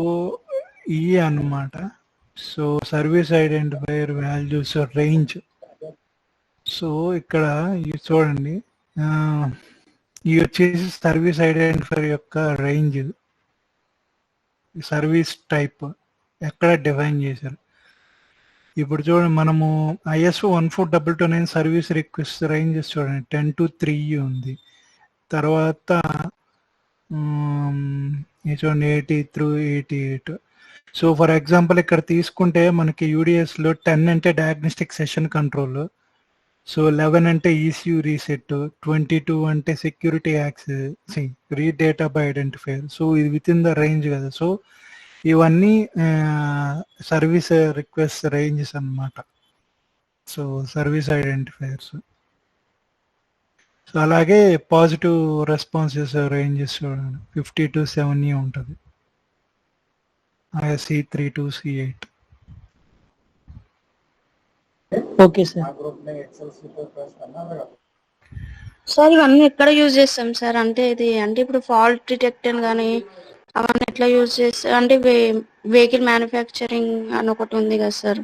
ఈ అన్నమాట. So service identifier values range. So ఇక్కడ చూడండి, ఇది వచ్చేసి సర్వీస్ ఐడెంటిఫైర్ యొక్క రేంజ్, సర్వీస్ టైప్ ఎక్కడ డిఫైన్ చేశారు. ఇప్పుడు చూడండి, మనము ISO 14229 సర్వీస్ రిక్వెస్ట్ రేంజెస్ చూడండి 10 to 3 ఉంది. తర్వాత ఇది చూడండి 80 through 88. సో ఫర్ ఎగ్జాంపుల్ ఇక్కడ తీసుకుంటే మనకి యూడిఎస్లో 10 అంటే డయాగ్నోస్టిక్ సెషన్ కంట్రోల్, సో 11 అంటే ECU రీసెట్, 22 అంటే security access, read data by identifier. So ఇది విత్ ఇన్ ద రేంజ్ కదా. సో ఇవన్నీ సర్వీస్ రిక్వెస్ట్ రేంజెస్ అన్నమాట. So service identifiers. సో అలాగే పాజిటివ్ రెస్పాన్సెస్ రేంజెస్ చూడండి 50 to 70 ఉంటుంది, C3 to C8. Okay sir. Sir ఇవన్నీ ఎక్కడ యూజ్ చేస్తాం సార్? అంటే ఇది అంటే ఇప్పుడు ఫాల్ట్ డిటెక్టర్ కానీ అవన్నీ ఎట్లా యూజ్ చేస్తారు? అంటే వెహికల్ మ్యానుఫ్యాక్చరింగ్ అని ఒకటి ఉంది కదా సార్.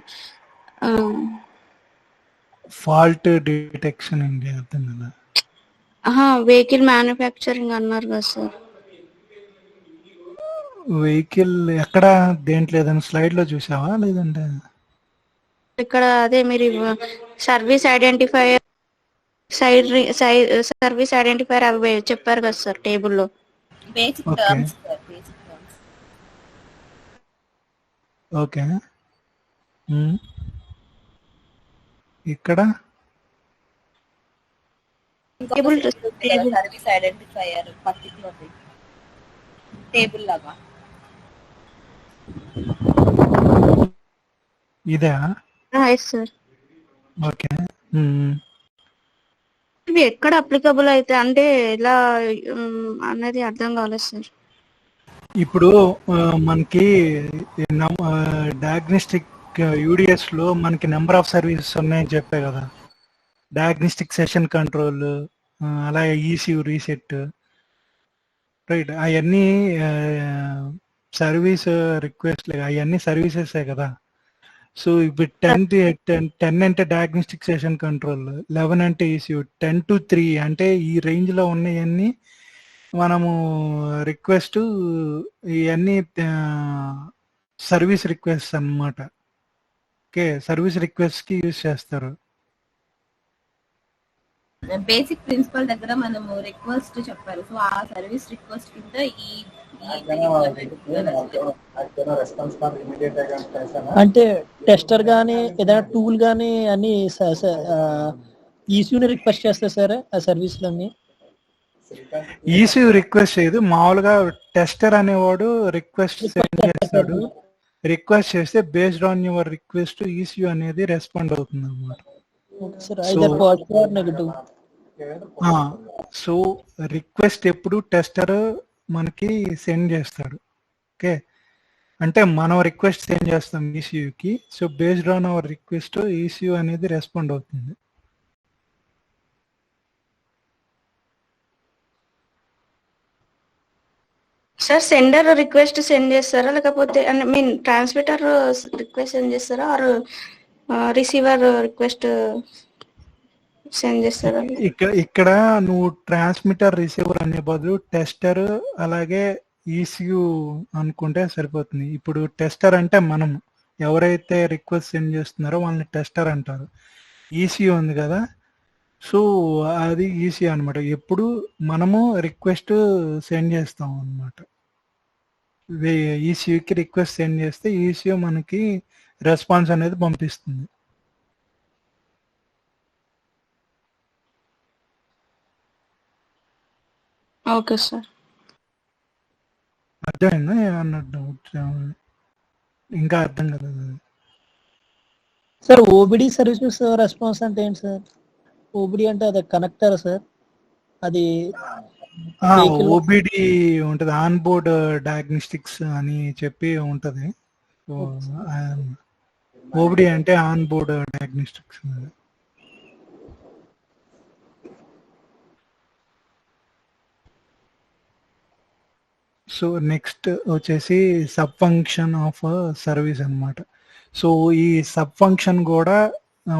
ఫాల్ట్ డిటెక్షన్ ఏంటి అర్థం కదా? వెహికల్ మ్యానుఫ్యాక్చరింగ్ అన్నారు కదా సార్. వెహికల్ ఎక్కడ దేంట్లో ఏదైనా స్లైడ్ లో చూసావా లేదంటే? ఇక్కడ అదే మీరు సర్వీస్ ఐడెంటిఫైర్ సర్వీస్ ఐడెంటిఫైర్ అవి చెప్పారు కదా సార్ టేబుల్లో. Basic Okay. Terms sir, basic terms. Okay. ఇక్కడ Table to table. Service identifier particular table లాగా. ఇదే. Yes sir. ఓకే. ఇవి ఎక్కడ అప్లికబుల్ అయితే అంటే ఎలా అనేది అర్థం కాలేదు సార్. ఇప్పుడు మనకి డయాగ్నోస్టిక్ యూడిఎస్ లో మనకి నెంబర్ ఆఫ్ సర్వీసెస్ ఉన్నాయని చెప్పే కదా. డయాగ్నోస్టిక్ సెషన్ కంట్రోల్, అలాగే ECU రీసెట్, రైట్. అవన్నీ సర్వీస్ రిక్వెస్ట్ అవన్నీ సర్వీసెస్ కదా. సో ఇప్పుడు 10 అంటే డయాగ్నోస్టిక్ సెషన్ కంట్రోల్, 11 అంటే ECU, 10 to 3 అంటే ఈ రేంజ్ లో ఉన్నాయన్నీ మనము రిక్వెస్ట్, ఇవన్నీ సర్వీస్ రిక్వెస్ట్ అన్నమాట. ఓకే, సర్వీస్ రిక్వెస్ట్ కి యూజ్ చేస్తారు. బేసిక్ ప్రిన్సిపల్ దగ్గర మనము రిక్వెస్ట్ చెప్పారు. సో ఆ సర్వీస్ రిక్వెస్ట్ కింద ఈ అంటే టెస్టర్ గానీ ఏదైనా టూల్ గానీ అన్ని ఈసీయూని రిక్వెస్ట్ చేస్తారు సార్ ఆ సర్వీస్లన్నీ. ECU రిక్వెస్ట్ చేయదు, మామూలుగా టెస్టర్ అనేవాడు రిక్వెస్ట్ సెండ్ చేస్తాడు. రిక్వెస్ట్ చేస్తే based on your request ECU అనేది రెస్పాండ్ అవుతుంది అన్నమాట. Positive or negative. So request ఎప్పుడు టెస్టర్ మనకి సెండ్ చేస్తాడు. ఓకే, అంటే మనం రిక్వెస్ట్ సెండ్ చేస్తాం ECUకి. So based on our request ECU అనేది రెస్పాండ్ అవుతుంది. సార్ సెండర్ రిక్వెస్ట్ సెండ్ చేస్తారా లేకపోతే మీన్ ట్రాన్స్మిటర్ రిక్వెస్ట్ సెండ్ చేస్తారా ఆర్ రిసీవర్ రిక్వెస్ట్ సెండ్ చేస్తారా? ఇక్కడ నువ్వు ట్రాన్స్మిటర్ రిసీవర్ అనే బదులు టెస్టర్ అలాగే ECU అనుకుంటే సరిపోతుంది. ఇప్పుడు టెస్టర్ అంటే మనం ఎవరైతే రిక్వెస్ట్ సెండ్ చేస్తున్నారో వాళ్ళని టెస్టర్ అంటారు. ECU ఉంది కదా, సో అది ECU అనమాట. ఎప్పుడు మనము రిక్వెస్ట్ సెండ్ చేస్తాం అనమాట. ECUకి రిక్వెస్ట్ సెండ్ చేస్తే ECU మనకి రెస్పాన్స్ అనేది పంపిస్తుంది. Okay sir. అర్థమైందా అన్నట్టు? ఇంకా అర్థం కదా సార్ ఓబిడి సర్వీసెస్ రెస్పాన్స్ అంటే ఏంటి సార్? ఓబిడి అంటే అది కనెక్టర్ సార్, అది OBD ఉంటది, ఆన్ బోర్డ్ డయాగ్నోస్టిక్స్ అని చెప్పి ఉంటది. సో OBD అంటే on board diagnostics. So next వచ్చేసి సబ్ ఫంక్షన్ ఆఫ్ సర్వీస్ అన్నమాట. సో ఈ సబ్ ఫంక్షన్ కూడా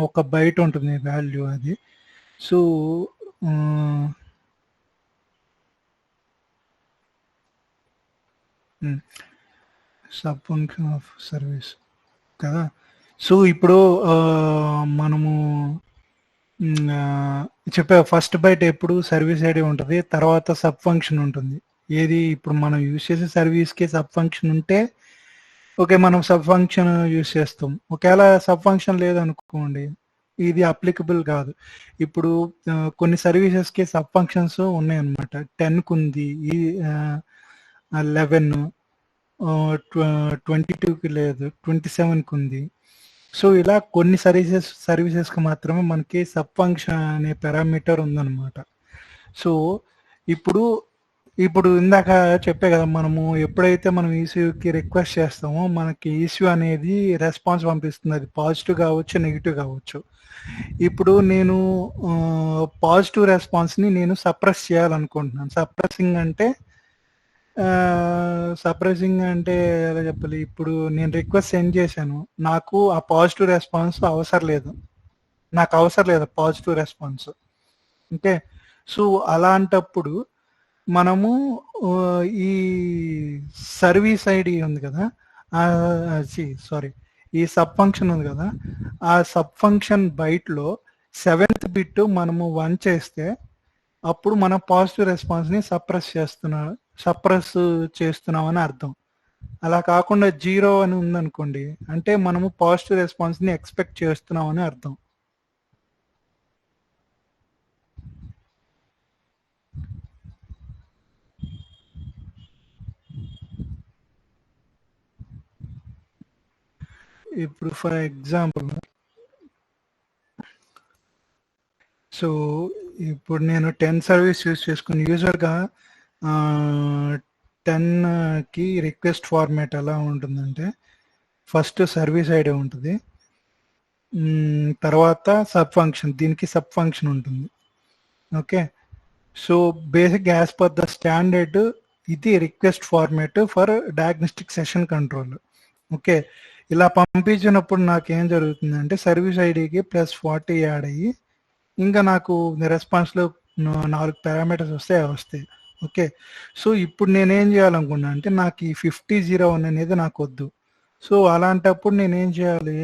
ఒక బైట్ ఉంటుంది వాల్యూ అది. So sub function of service కదా. సో ఇప్పుడు మనము చెప్పా ఫస్ట్ బైట్ ఎప్పుడు సర్వీస్ ఐడి ఉంటుంది, తర్వాత సబ్ ఫంక్షన్ ఉంటుంది. ఏది ఇప్పుడు మనం యూజ్ చేసే సర్వీస్కి సబ్ ఫంక్షన్ ఉంటే ఓకే మనం సబ్ ఫంక్షన్ యూజ్ చేస్తాం. ఒకవేళ సబ్ ఫంక్షన్ లేదనుకోండి ఇది అప్లికబుల్ కాదు. ఇప్పుడు కొన్ని సర్వీసెస్కి సబ్ ఫంక్షన్స్ ఉన్నాయన్నమాట. 10కు ఉంది, ఈ 11, 22కి లేదు, 27కి ఉంది. సో ఇలా కొన్ని సర్వీసెస్కి మాత్రమే మనకి సబ్ ఫంక్షన్ అనే పారామీటర్ ఉందన్నమాట. సో ఇప్పుడు ఇందాక చెప్పే కదా, మనము ఎప్పుడైతే మనం ఈసీయూకి రిక్వెస్ట్ చేస్తామో మనకి ఈసీయూ అనేది రెస్పాన్స్ పంపిస్తుంది. అది పాజిటివ్ కావచ్చు, నెగిటివ్ కావచ్చు. ఇప్పుడు నేను పాజిటివ్ రెస్పాన్స్ని నేను సప్రెస్ చేయాలనుకుంటున్నాను. సప్రెసింగ్ అంటే ఎలా చెప్పాలి, ఇప్పుడు నేను రిక్వెస్ట్ సెండ్ చేశాను, నాకు ఆ పాజిటివ్ రెస్పాన్స్ అవసరం లేదు, పాజిటివ్ రెస్పాన్స్. ఓకే, సో అలాంటప్పుడు మనము ఈ సర్వీస్ ఐడి ఉంది కదా, ఈ సబ్ ఫంక్షన్ ఉంది కదా, ఆ సబ్ ఫంక్షన్ బైట్లో 7th బిట్ మనము 1 చేస్తే అప్పుడు మనం పాజిటివ్ రెస్పాన్స్ని సప్రెస్ చేస్తున్నామని అర్థం. అలా కాకుండా 0 అని ఉందనుకోండి అంటే మనము పాజిటివ్ రెస్పాన్స్ని ఎక్స్పెక్ట్ చేస్తున్నామని అర్థం. ఇప్పుడు ఫర్ ఎగ్జాంపుల్ సో ఇప్పుడు నేను 10 సర్వీస్ యూజ్ చేసుకుని యూజర్గా 10కి రిక్వెస్ట్ ఫార్మాట్ ఎలా ఉంటుందంటే ఫస్ట్ సర్వీస్ ఐడి ఉంటుంది, తర్వాత సబ్ ఫంక్షన్, దీనికి సబ్ ఫంక్షన్ ఉంటుంది. Okay, so basic as per the standard ఇది request format for diagnostic session control. Okay, ఇలా పంపించినప్పుడు నాకు ఏం జరుగుతుందంటే సర్వీస్ ఐడికి +40 యాడ్ అయ్యి ఇంకా నాకు రెస్పాన్స్లో 4 పారామీటర్స్ వస్తాయి. ఓకే, సో ఇప్పుడు నేనేం చేయాలనుకున్నా అంటే నాకు ఈ 5001 అనేది నాకు వద్దు. సో అలాంటప్పుడు నేనేం చేయాలి,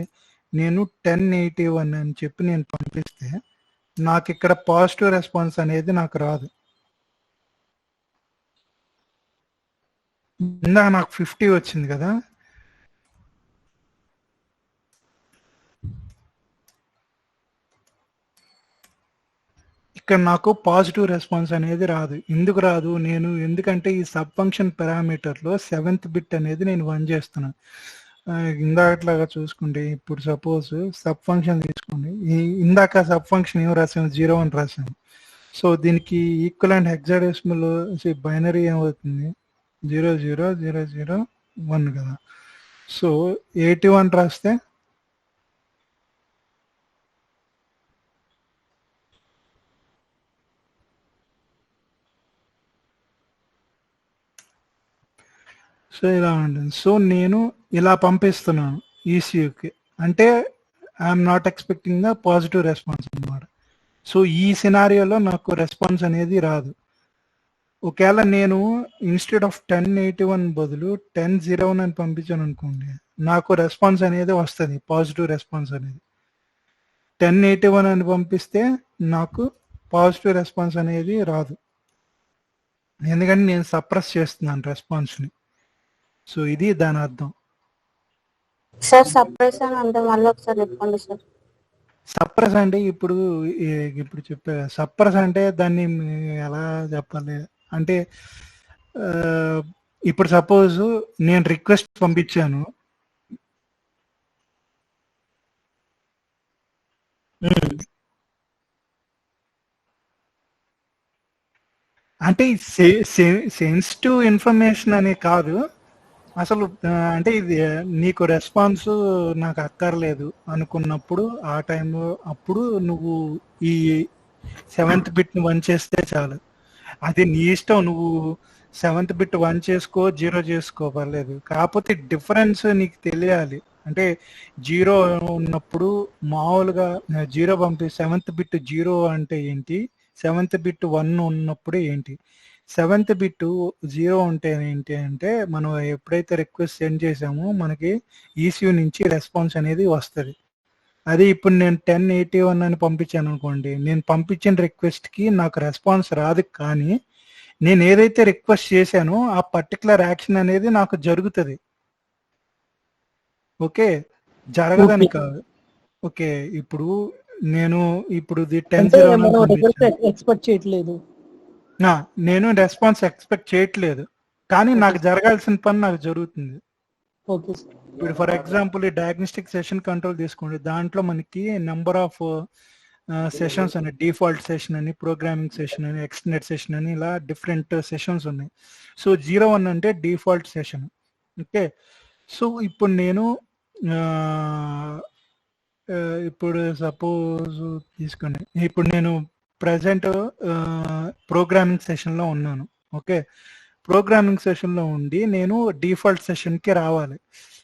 నేను 1081 అని చెప్పి నేను పంపిస్తే నాకు ఇక్కడ పాజిటివ్ రెస్పాన్స్ అనేది నాకు రాదు. ఇందాక నాకు 50 వచ్చింది కదా, ఇక్కడ నాకు పాజిటివ్ రెస్పాన్స్ అనేది రాదు. ఎందుకు రాదు, ఎందుకంటే ఈ సబ్ ఫంక్షన్ పారామీటర్లో 7th బిట్ అనేది నేను 1 చేస్తున్నాను. ఇందాకట్లాగా చూసుకుంటే ఇప్పుడు సపోజ్ సబ్ ఫంక్షన్ తీసుకోండి, ఇందాక సబ్ ఫంక్షన్ ఏం రాసాము, 01 రాసాము. సో దీనికి ఈక్వలెంట్ హెక్సాడెసిమల్ బైనరీ ఏమవుతుంది, 00001 కదా. సో 81 రాస్తే సో ఇలా ఉంటుంది. సో నేను ఇలా పంపిస్తున్నాను ఈసీయూకి, అంటే I'm not expecting the positive response అన్నమాట. సో ఈ సినారియోలో నాకు రెస్పాన్స్ అనేది రాదు. ఒకవేళ నేను ఇన్స్టెడ్ ఆఫ్ 1081 బదులు 1001 అని పంపించాను అనుకోండి, నాకు రెస్పాన్స్ అనేది వస్తుంది, పాజిటివ్ రెస్పాన్స్ అనేది. 1081 అని పంపిస్తే నాకు పాజిటివ్ రెస్పాన్స్ అనేది రాదు, ఎందుకంటే నేను సప్రెస్ చేస్తున్నాను రెస్పాన్స్ని. సో ఇది దాని అర్థం. సార్ సప్రెస్ అని అంటే మళ్ళీ ఒకసారి చెప్పండి సార్. సప్రెస్ అంటే ఇప్పుడు చెప్పే సప్రెస్ అంటే దాన్ని ఎలా చెప్పాలి అంటే ఇప్పుడు సపోజ్ నేను రిక్వెస్ట్ పంపించాను, అంటే సెన్సిటివ్ ఇన్ఫర్మేషన్ అనే కాదు అసలు, అంటే ఇది నీకు రెస్పాన్స్ నాకు అక్కర్లేదు అనుకున్నప్పుడు ఆ టైంలో అప్పుడు నువ్వు ఈ 7th బిట్ని 1 చేస్తే చాలు. అది నీ ఇష్టం, నువ్వు 7th బిట్ 1 చేసుకో, 0 చేసుకో, పర్లేదు. కాకపోతే డిఫరెన్స్ నీకు తెలియాలి. అంటే 0 ఉన్నప్పుడు మామూలుగా 0 7th బిట్ 0 అంటే ఏంటి, 7th బిట్ 1 ఉన్నప్పుడు ఏంటి. సెవెంత్ బిట్ 0 ఉంటే ఏంటి అంటే మనం ఎప్పుడైతే రిక్వెస్ట్ సెండ్ చేసామో మనకి ఈసీయూ నుంచి రెస్పాన్స్ అనేది వస్తుంది. అది ఇప్పుడు నేను 1081 అని పంపించాను అనుకోండి, నేను పంపించిన రిక్వెస్ట్కి నాకు రెస్పాన్స్ రాదు, కానీ నేను ఏదైతే రిక్వెస్ట్ చేశానో ఆ పర్టికులర్ యాక్షన్ అనేది నాకు జరుగుతుంది. ఓకే, జరగదని కాదు. ఓకే, ఇప్పుడు నేను ఇప్పుడు 1001 ఎక్స్పెక్ట్ చేయట్లేదు, నేను రెస్పాన్స్ ఎక్స్పెక్ట్ చేయట్లేదు, కానీ నాకు జరగాల్సిన పని నాకు జరుగుతుంది. ఓకే ఇప్పుడు ఫర్ ఎగ్జాంపుల్ ఈ డయాగ్నోస్టిక్ సెషన్ కంట్రోల్ తీసుకోండి, దాంట్లో మనకి నెంబర్ ఆఫ్ సెషన్స్ ఉన్నాయి. డిఫాల్ట్ సెషన్ అని, ప్రోగ్రామింగ్ సెషన్ అని, ఎక్స్టెండెడ్ సెషన్ అని, ఇలా డిఫరెంట్ సెషన్స్ ఉన్నాయి. సో 01 అంటే డిఫాల్ట్ సెషన్. ఓకే, సో ఇప్పుడు నేను ఇప్పుడు సపోజ్ తీసుకోండి, ఇప్పుడు నేను ప్రజెంట్ ప్రోగ్రామింగ్ సెషన్లో ఉన్నాను. ఓకే, ప్రోగ్రామింగ్ సెషన్లో ఉండి నేను డిఫాల్ట్ సెషన్కి రావాలి.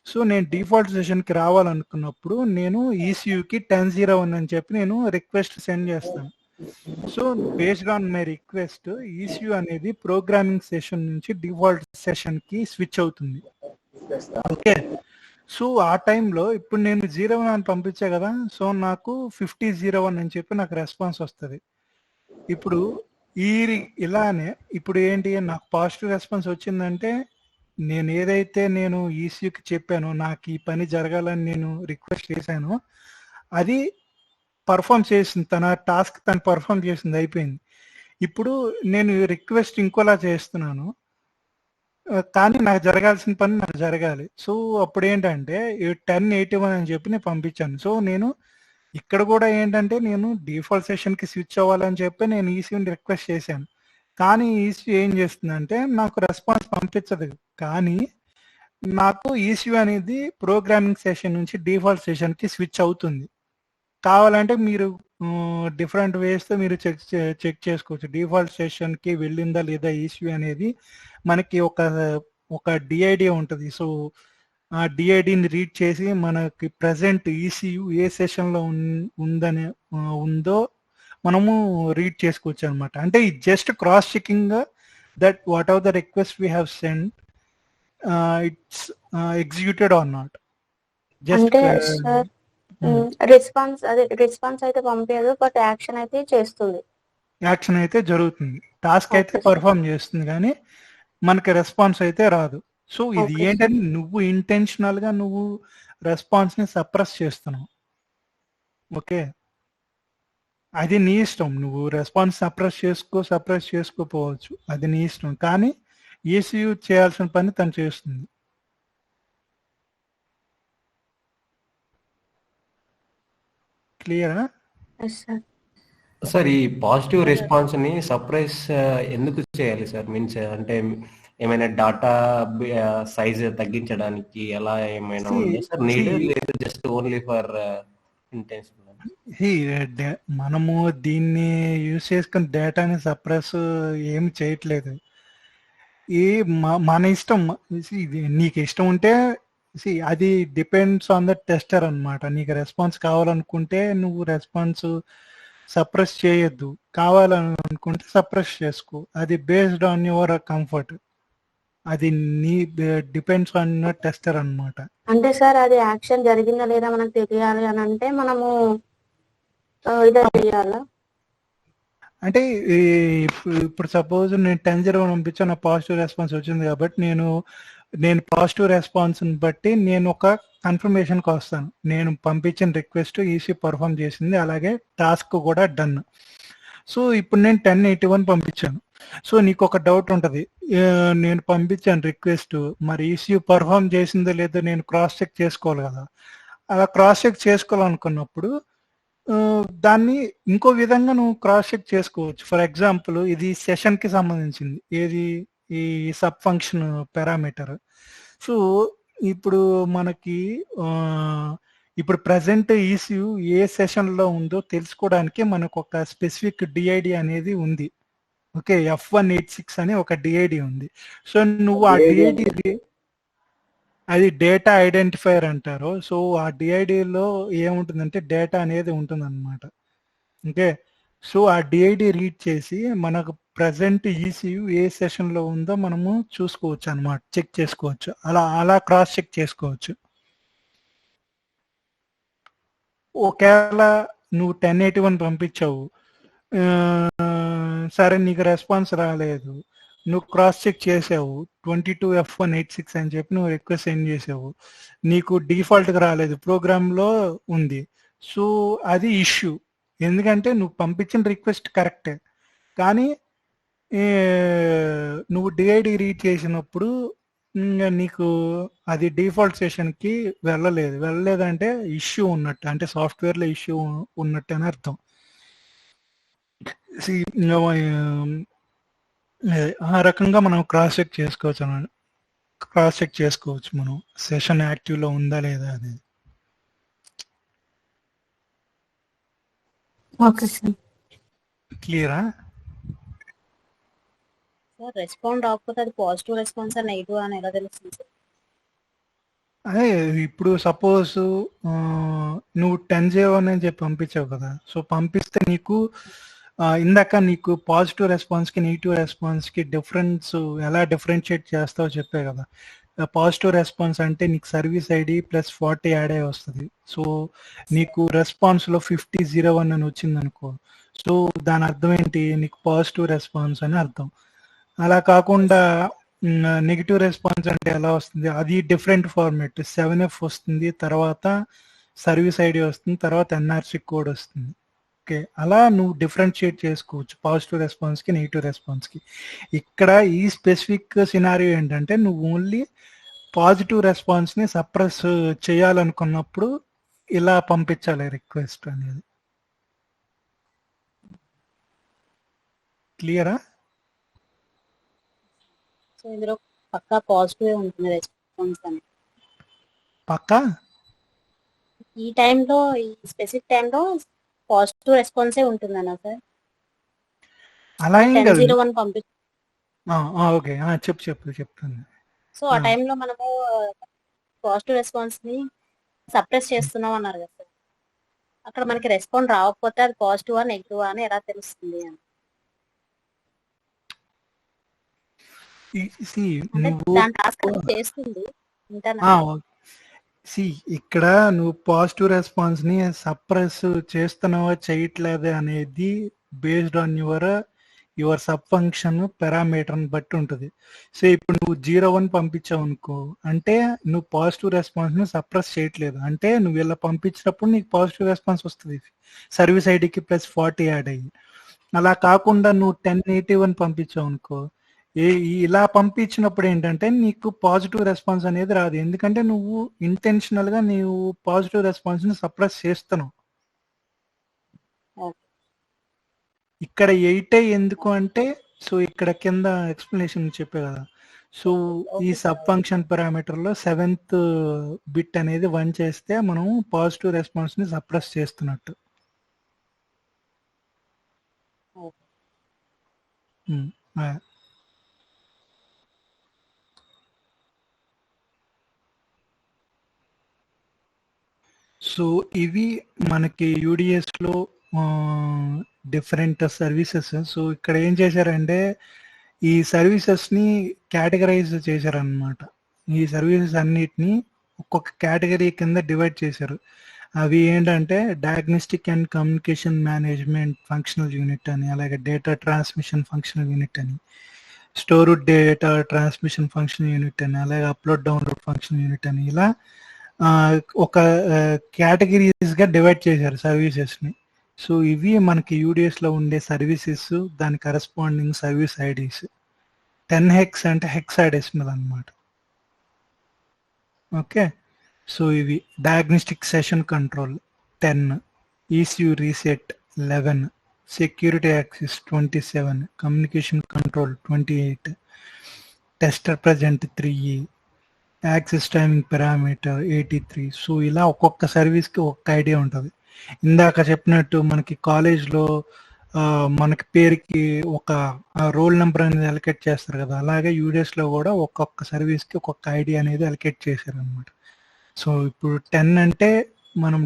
సో నేను డిఫాల్ట్ సెషన్కి రావాలనుకున్నప్పుడు నేను ఈసీయూకి 1001 అని చెప్పి నేను రిక్వెస్ట్ సెండ్ చేస్తాను. So based on my request ECU అనేది ప్రోగ్రామింగ్ సెషన్ నుంచి డిఫాల్ట్ సెషన్కి స్విచ్ అవుతుంది. ఓకే, సో ఆ టైంలో ఇప్పుడు నేను 01 అని పంపించా కదా, సో నాకు 5001 అని చెప్పి నాకు రెస్పాన్స్ వస్తుంది. ఇప్పుడు ఇలానే ఇప్పుడు ఏంటి, నాకు పాజిటివ్ రెస్పాన్స్ వచ్చిందంటే నేను ఏదైతే నేను ఈసీయూకి చెప్పానో నాకు ఈ పని జరగాలని నేను రిక్వెస్ట్ చేశానో అది పర్ఫామ్ చేసింది, తన టాస్క్ తను పర్ఫామ్ చేసింది, అయిపోయింది. ఇప్పుడు నేను రిక్వెస్ట్ ఇంకోలా చేస్తున్నాను, కానీ నాకు జరగాల్సిన పని నాకు జరగాలి. సో అప్పుడు ఏంటంటే 1081 అని చెప్పి నేను పంపించాను. సో నేను ఇక్కడ కూడా ఏంటంటే నేను డిఫాల్ట్ సెషన్కి స్విచ్ అవ్వాలని చెప్పి నేను ఈసీయూని రిక్వెస్ట్ చేశాను, కానీ ఈసీయూ ఏం చేస్తుందంటే నాకు రెస్పాన్స్ పంపించదు, కానీ నాకు ఈసీయూ అనేది ప్రోగ్రామింగ్ సెషన్ నుంచి డిఫాల్ట్ సెషన్కి స్విచ్ అవుతుంది. కావాలంటే మీరు డిఫరెంట్ వేస్తో మీరు చెక్ చేసుకోవచ్చు, డిఫాల్ట్ సెషన్కి వెళ్ళిందా లేదా ఈసీయూ అనేది. మనకి ఒక డిఐడి ఉంటుంది. సో ఆ డిఐడిని రీడ్ చేసి మనకి ప్రజెంట్ ఈసీయూ ఏ సెషన్లో ఉందో మనము రీడ్ చేసుకోవచ్చు అనమాట. అంటే ఇది just cross checking that what are the request we have send it's executed or not. Just response అయితే పంపించదు, బట్ యాక్షన్ అయితే చేస్తుంది. యాక్షన్ అయితే జరుగుతుంది, టాస్క్ అయితే పర్ఫామ్ చేస్తుంది, కానీ మనకి రెస్పాన్స్ అయితే రాదు. సో ఇది ఏంటంటే నువ్వు ఇంటెన్షనల్ గా నువ్వు రెస్పాన్స్ ని సప్రెస్ చేస్తున్నావు. ఓకే, అది నీ ఇష్టం, నువ్వు రెస్పాన్స్ సప్రెస్ చేసుకోపోవచ్చు, అది నీ ఇష్టం, కానీ ఈసీయూ చేయాల్సిన పని తను చేస్తుంది. క్లియరా సార్? ఈ పాజిటివ్ రెస్పాన్స్ ని సర్ప్రైజ్ ఎందుకు చేయాలి సార్? మీన్స్ అంటే ఏమైనా డాటా సైజ్ తగ్గించడానికి ఎలా ఏమైనా ఉందా సార్? నీడ్ లేదు, జస్ట్ ఓన్లీ ఫర్ ఇంటెన్షన్. మనము దీన్ని యూజ్ చేసుకుని డేటాని సప్రెస్ ఏమి చేయట్లేదు. మన ఇష్టం, నీకు ఇష్టం ఉంటే అది డిపెండ్స్ ఆన్ ద టెస్టర్ అన్నమాట. నీకు రెస్పాన్స్ కావాలనుకుంటే నువ్వు రెస్పాన్స్ సప్రెస్ చేయొద్దు, కావాలనుకుంటే సప్రెస్ చేసుకో, అది బేస్డ్ ఆన్ యువర్ కంఫర్ట్, అది నీ డిపెండ్స్ ఆన్ టెస్టర్ అన్నమాట. అంటే సార్ అది యాక్షన్ జరిగిందా లేదా మనకు తెలియాలి అని అంటే మనము ఇదే చేయాలా? అంటే ఇప్పుడు సపోజ్ నేను 1001 పంపించాను, నా పాజిటివ్ రెస్పాన్స్ వచ్చింది కాబట్టి నేను పాజిటివ్ రెస్పాన్స్ బట్టి నేను ఒక కన్ఫర్మేషన్కి వస్తాను, నేను పంపించిన రిక్వెస్ట్ ఈసీ పర్ఫామ్ చేసింది, అలాగే టాస్క్ కూడా డన్. సో ఇప్పుడు నేను 1081 పంపించాను. సో నీకు ఒక డౌట్ ఉంటుంది, నేను పంపించాను రిక్వెస్ట్, మరి ఈసీ పర్ఫామ్ చేసిందో లేదో నేను క్రాస్ చెక్ చేసుకోవాలి కదా. అలా క్రాస్ చెక్ చేసుకోవాలనుకున్నప్పుడు దాన్ని ఇంకో విధంగా నువ్వు క్రాస్ చెక్ చేసుకోవచ్చు. ఫర్ ఎగ్జాంపుల్ ఇది సెషన్కి సంబంధించింది, ఏది ఈ సబ్ ఫంక్షన్ పారామీటర్. సో ఇప్పుడు మనకి ఇప్పుడు ప్రజెంట్ ఈసీయూ ఏ సెషన్లో ఉందో తెలుసుకోవడానికి మనకు ఒక స్పెసిఫిక్ డిఐడి అనేది ఉంది. ఓకే, F186 అని ఒక డిఐడి ఉంది. సో నువ్వు ఆ డిఐడి, అది డేటా ఐడెంటిఫైర్ అంటారు. సో ఆ డిఐడిలో ఏముంటుందంటే డేటా అనేది ఉంటుంది అనమాట. ఓకే, సో ఆ డిఐడి రీడ్ చేసి మనకు ప్రజెంట్ ఈసీయు ఏ సెషన్లో ఉందో మనము చూసుకోవచ్చు అనమాట, చెక్ చేసుకోవచ్చు. అలా క్రాస్ చెక్ చేసుకోవచ్చు. ఒకవేళ నువ్వు 1081 పంపించావు, సరే నీకు రెస్పాన్స్ రాలేదు, నువ్వు క్రాస్ చెక్ చేసావు 22F186 అని చెప్పి నువ్వు రిక్వెస్ట్ సెండ్ చేసావు, నీకు డిఫాల్ట్గా రాలేదు, ప్రోగ్రాంలో ఉంది. సో అది ఇష్యూ. ఎందుకంటే నువ్వు పంపించిన రిక్వెస్ట్ కరెక్టే, కానీ నువ్వు డిఐడి రీడ్ చేసినప్పుడు నీకు అది డిఫాల్ట్ సెషన్కి వెళ్ళలేదంటే ఇష్యూ ఉన్నట్టు, అంటే సాఫ్ట్వేర్లో ఇష్యూ ఉన్నట్టు అని అర్థం. ఆ రకంగా మనం క్రాస్ చెక్ చేసుకోవచ్చు మనం సెషన్ యాక్టివ్లో ఉందా లేదా అనేది. Okay sir. క్లియరా? సార్ రెస్పాండ్ అవ్వకపోతే అది పాజిటివ్ రెస్పాన్స్ ఆ నెగిటివ్ అని ఎలా తెలుస్తుంది సార్? అదే ఇప్పుడు సపోజ్ నువ్వు 10J1 అని చెప్పి పంపించావు కదా, సో పంపిస్తే నీకు ఇందాక నీకు పాజిటివ్ రెస్పాన్స్కి నెగిటివ్ రెస్పాన్స్కి డిఫరెన్స్ ఎలా డిఫరెన్షియేట్ చేస్తావో చెప్పే కదా. పాజిటివ్ రెస్పాన్స్ అంటే నీకు సర్వీస్ ఐడి ప్లస్ 40 యాడ్ అయ్యి వస్తుంది. సో నీకు రెస్పాన్స్లో 5001 అని వచ్చింది అనుకో, సో దాని అర్థం ఏంటి, నీకు పాజిటివ్ రెస్పాన్స్ అని అర్థం. అలా కాకుండా నెగిటివ్ రెస్పాన్స్ అంటే ఎలా వస్తుంది, అది డిఫరెంట్ ఫార్మాట్, 7F వస్తుంది, తర్వాత సర్వీస్ ఐడి వస్తుంది, తర్వాత ఎన్ఆర్సి కోడ్ వస్తుంది. ఓకే, అలా నువ్వు డిఫరెన్షియేట్ చేసుకోవచ్చు పాజిటివ్ రెస్పాన్స్కి నెగిటివ్ రెస్పాన్స్కి. ఇక్కడ ఈ స్పెసిఫిక్ సినారియో ఏంటంటే నువ్వు ఓన్లీ పాజిటివ్ రెస్పాన్స్ని సప్రెస్ చేయాలనుకున్నప్పుడు ఇలా పంపించాలి రిక్వెస్ట్ అనేది. క్లియరా? సో ఇందులో పక్కా పాజిటివ్ ఉంటుంది రెస్పాన్స్ అని. పక్కా ఈ టైంలో, ఈ స్పెసిఫిక్ టైంలో పాజిటివ్ రెస్పాన్సే ఉంటుందన్నా సార్? అలా ఏం కాదు. 1001 పంపి ఓకే, చెప్తాను. సో ఆ టైంలో మనము పాజిటివ్ రెస్పాన్స్ ని సప్రెస్ చేస్తున్నాం అన్నారు కదా సార్, అక్కడ మనకి రెస్పాండ్ రాకపోతే అది పాజిటివ్ నెగిటివ్ అని ఎలా తెలుస్తుంది అని? అంటే దాని టాస్క్ చేస్తుంది ఇక్కడ నువ్వు పాజిటివ్ రెస్పాన్స్ ని సప్రెస్ చేస్తున్నావా చేయట్లేదా అనేది based on your sub function parameter బట్టి ఉంటుంది. సో ఇప్పుడు నువ్వు 01 పంపించావు అనుకో, అంటే నువ్వు పాజిటివ్ రెస్పాన్స్ ని సప్రెస్ చేయట్లేదు, అంటే నువ్వు ఇలా పంపించినప్పుడు నీకు పాజిటివ్ రెస్పాన్స్ వస్తుంది సర్వీస్ ఐడికి ప్లస్ 40 యాడ్ అయ్యి. అలా కాకుండా నువ్వు 1081 పంపించావు అనుకో, ఇలా పంపించినప్పుడు ఏంటంటే నీకు పాజిటివ్ రెస్పాన్స్ అనేది రాదు, ఎందుకంటే నువ్వు ఇంటెన్షనల్ గా నీవు పాజిటివ్ రెస్పాన్స్ ని సప్రెస్ చేస్తున్నావు. ఇక్కడ 8 ఎందుకు అంటే, సో ఇక్కడ కింద ఎక్స్ప్లెనేషన్ చెప్పే కదా, సో ఈ సబ్ ఫంక్షన్ పారామీటర్ లో 7th బిట్ అనేది 1 చేస్తే మనం పాజిటివ్ రెస్పాన్స్ ని సప్రెస్ చేస్తున్నట్టు. సో ఇవి మనకి యూడిఎస్ లో డిఫరెంట్ సర్వీసెస్. సో ఇక్కడ ఏం చేశారంటే ఈ సర్వీసెస్ ని కేటగరైజ్ చేశారనమాట. ఈ సర్వీసెస్ అన్నిటిని ఒక్కొక్క కేటగిరీ కింద డివైడ్ చేశారు. అవి ఏంటంటే diagnostic and communication management functional unit అని, అలాగే డేటా ట్రాన్స్మిషన్ ఫంక్షనల్ యూనిట్ అని, store data transmission functional unit అని, అలాగే అప్లోడ్ డౌన్లోడ్ ఫంక్షనల్ యూనిట్ అని, ఇలా ఒక కేటగిరీస్ గా డివైడ్ చేశారు సర్వీసెస్ ని. సో ఇవి మనకి యూడిఎస్ లో ఉండే సర్వీసెస్, దాని కరెస్పాండింగ్ సర్వీస్ ఐడీస్. 10 హెక్స్ అంటే హెక్సాడెసిమల్ అన్నమాట. ఓకే, సో ఇవి diagnostic session control 10, ECU reset 11, security access 27, communication control 28, tester present 3, access timing parameter 83. So ఇలా ఒక్కొక్క సర్వీస్కి ఒక్క ఐడియా ఉంటుంది. ఇందాక చెప్పినట్టు మనకి కాలేజ్లో మనకి పేరుకి ఒక రోల్ నెంబర్ అనేది అలొకేట్ చేస్తారు కదా, అలాగే యూడిఎస్లో కూడా ఒక్కొక్క సర్వీస్కి ఒక్కొక్క ఐడి అనేది అలొకేట్ చేశారు అనమాట. సో ఇప్పుడు 10 అంటే మనం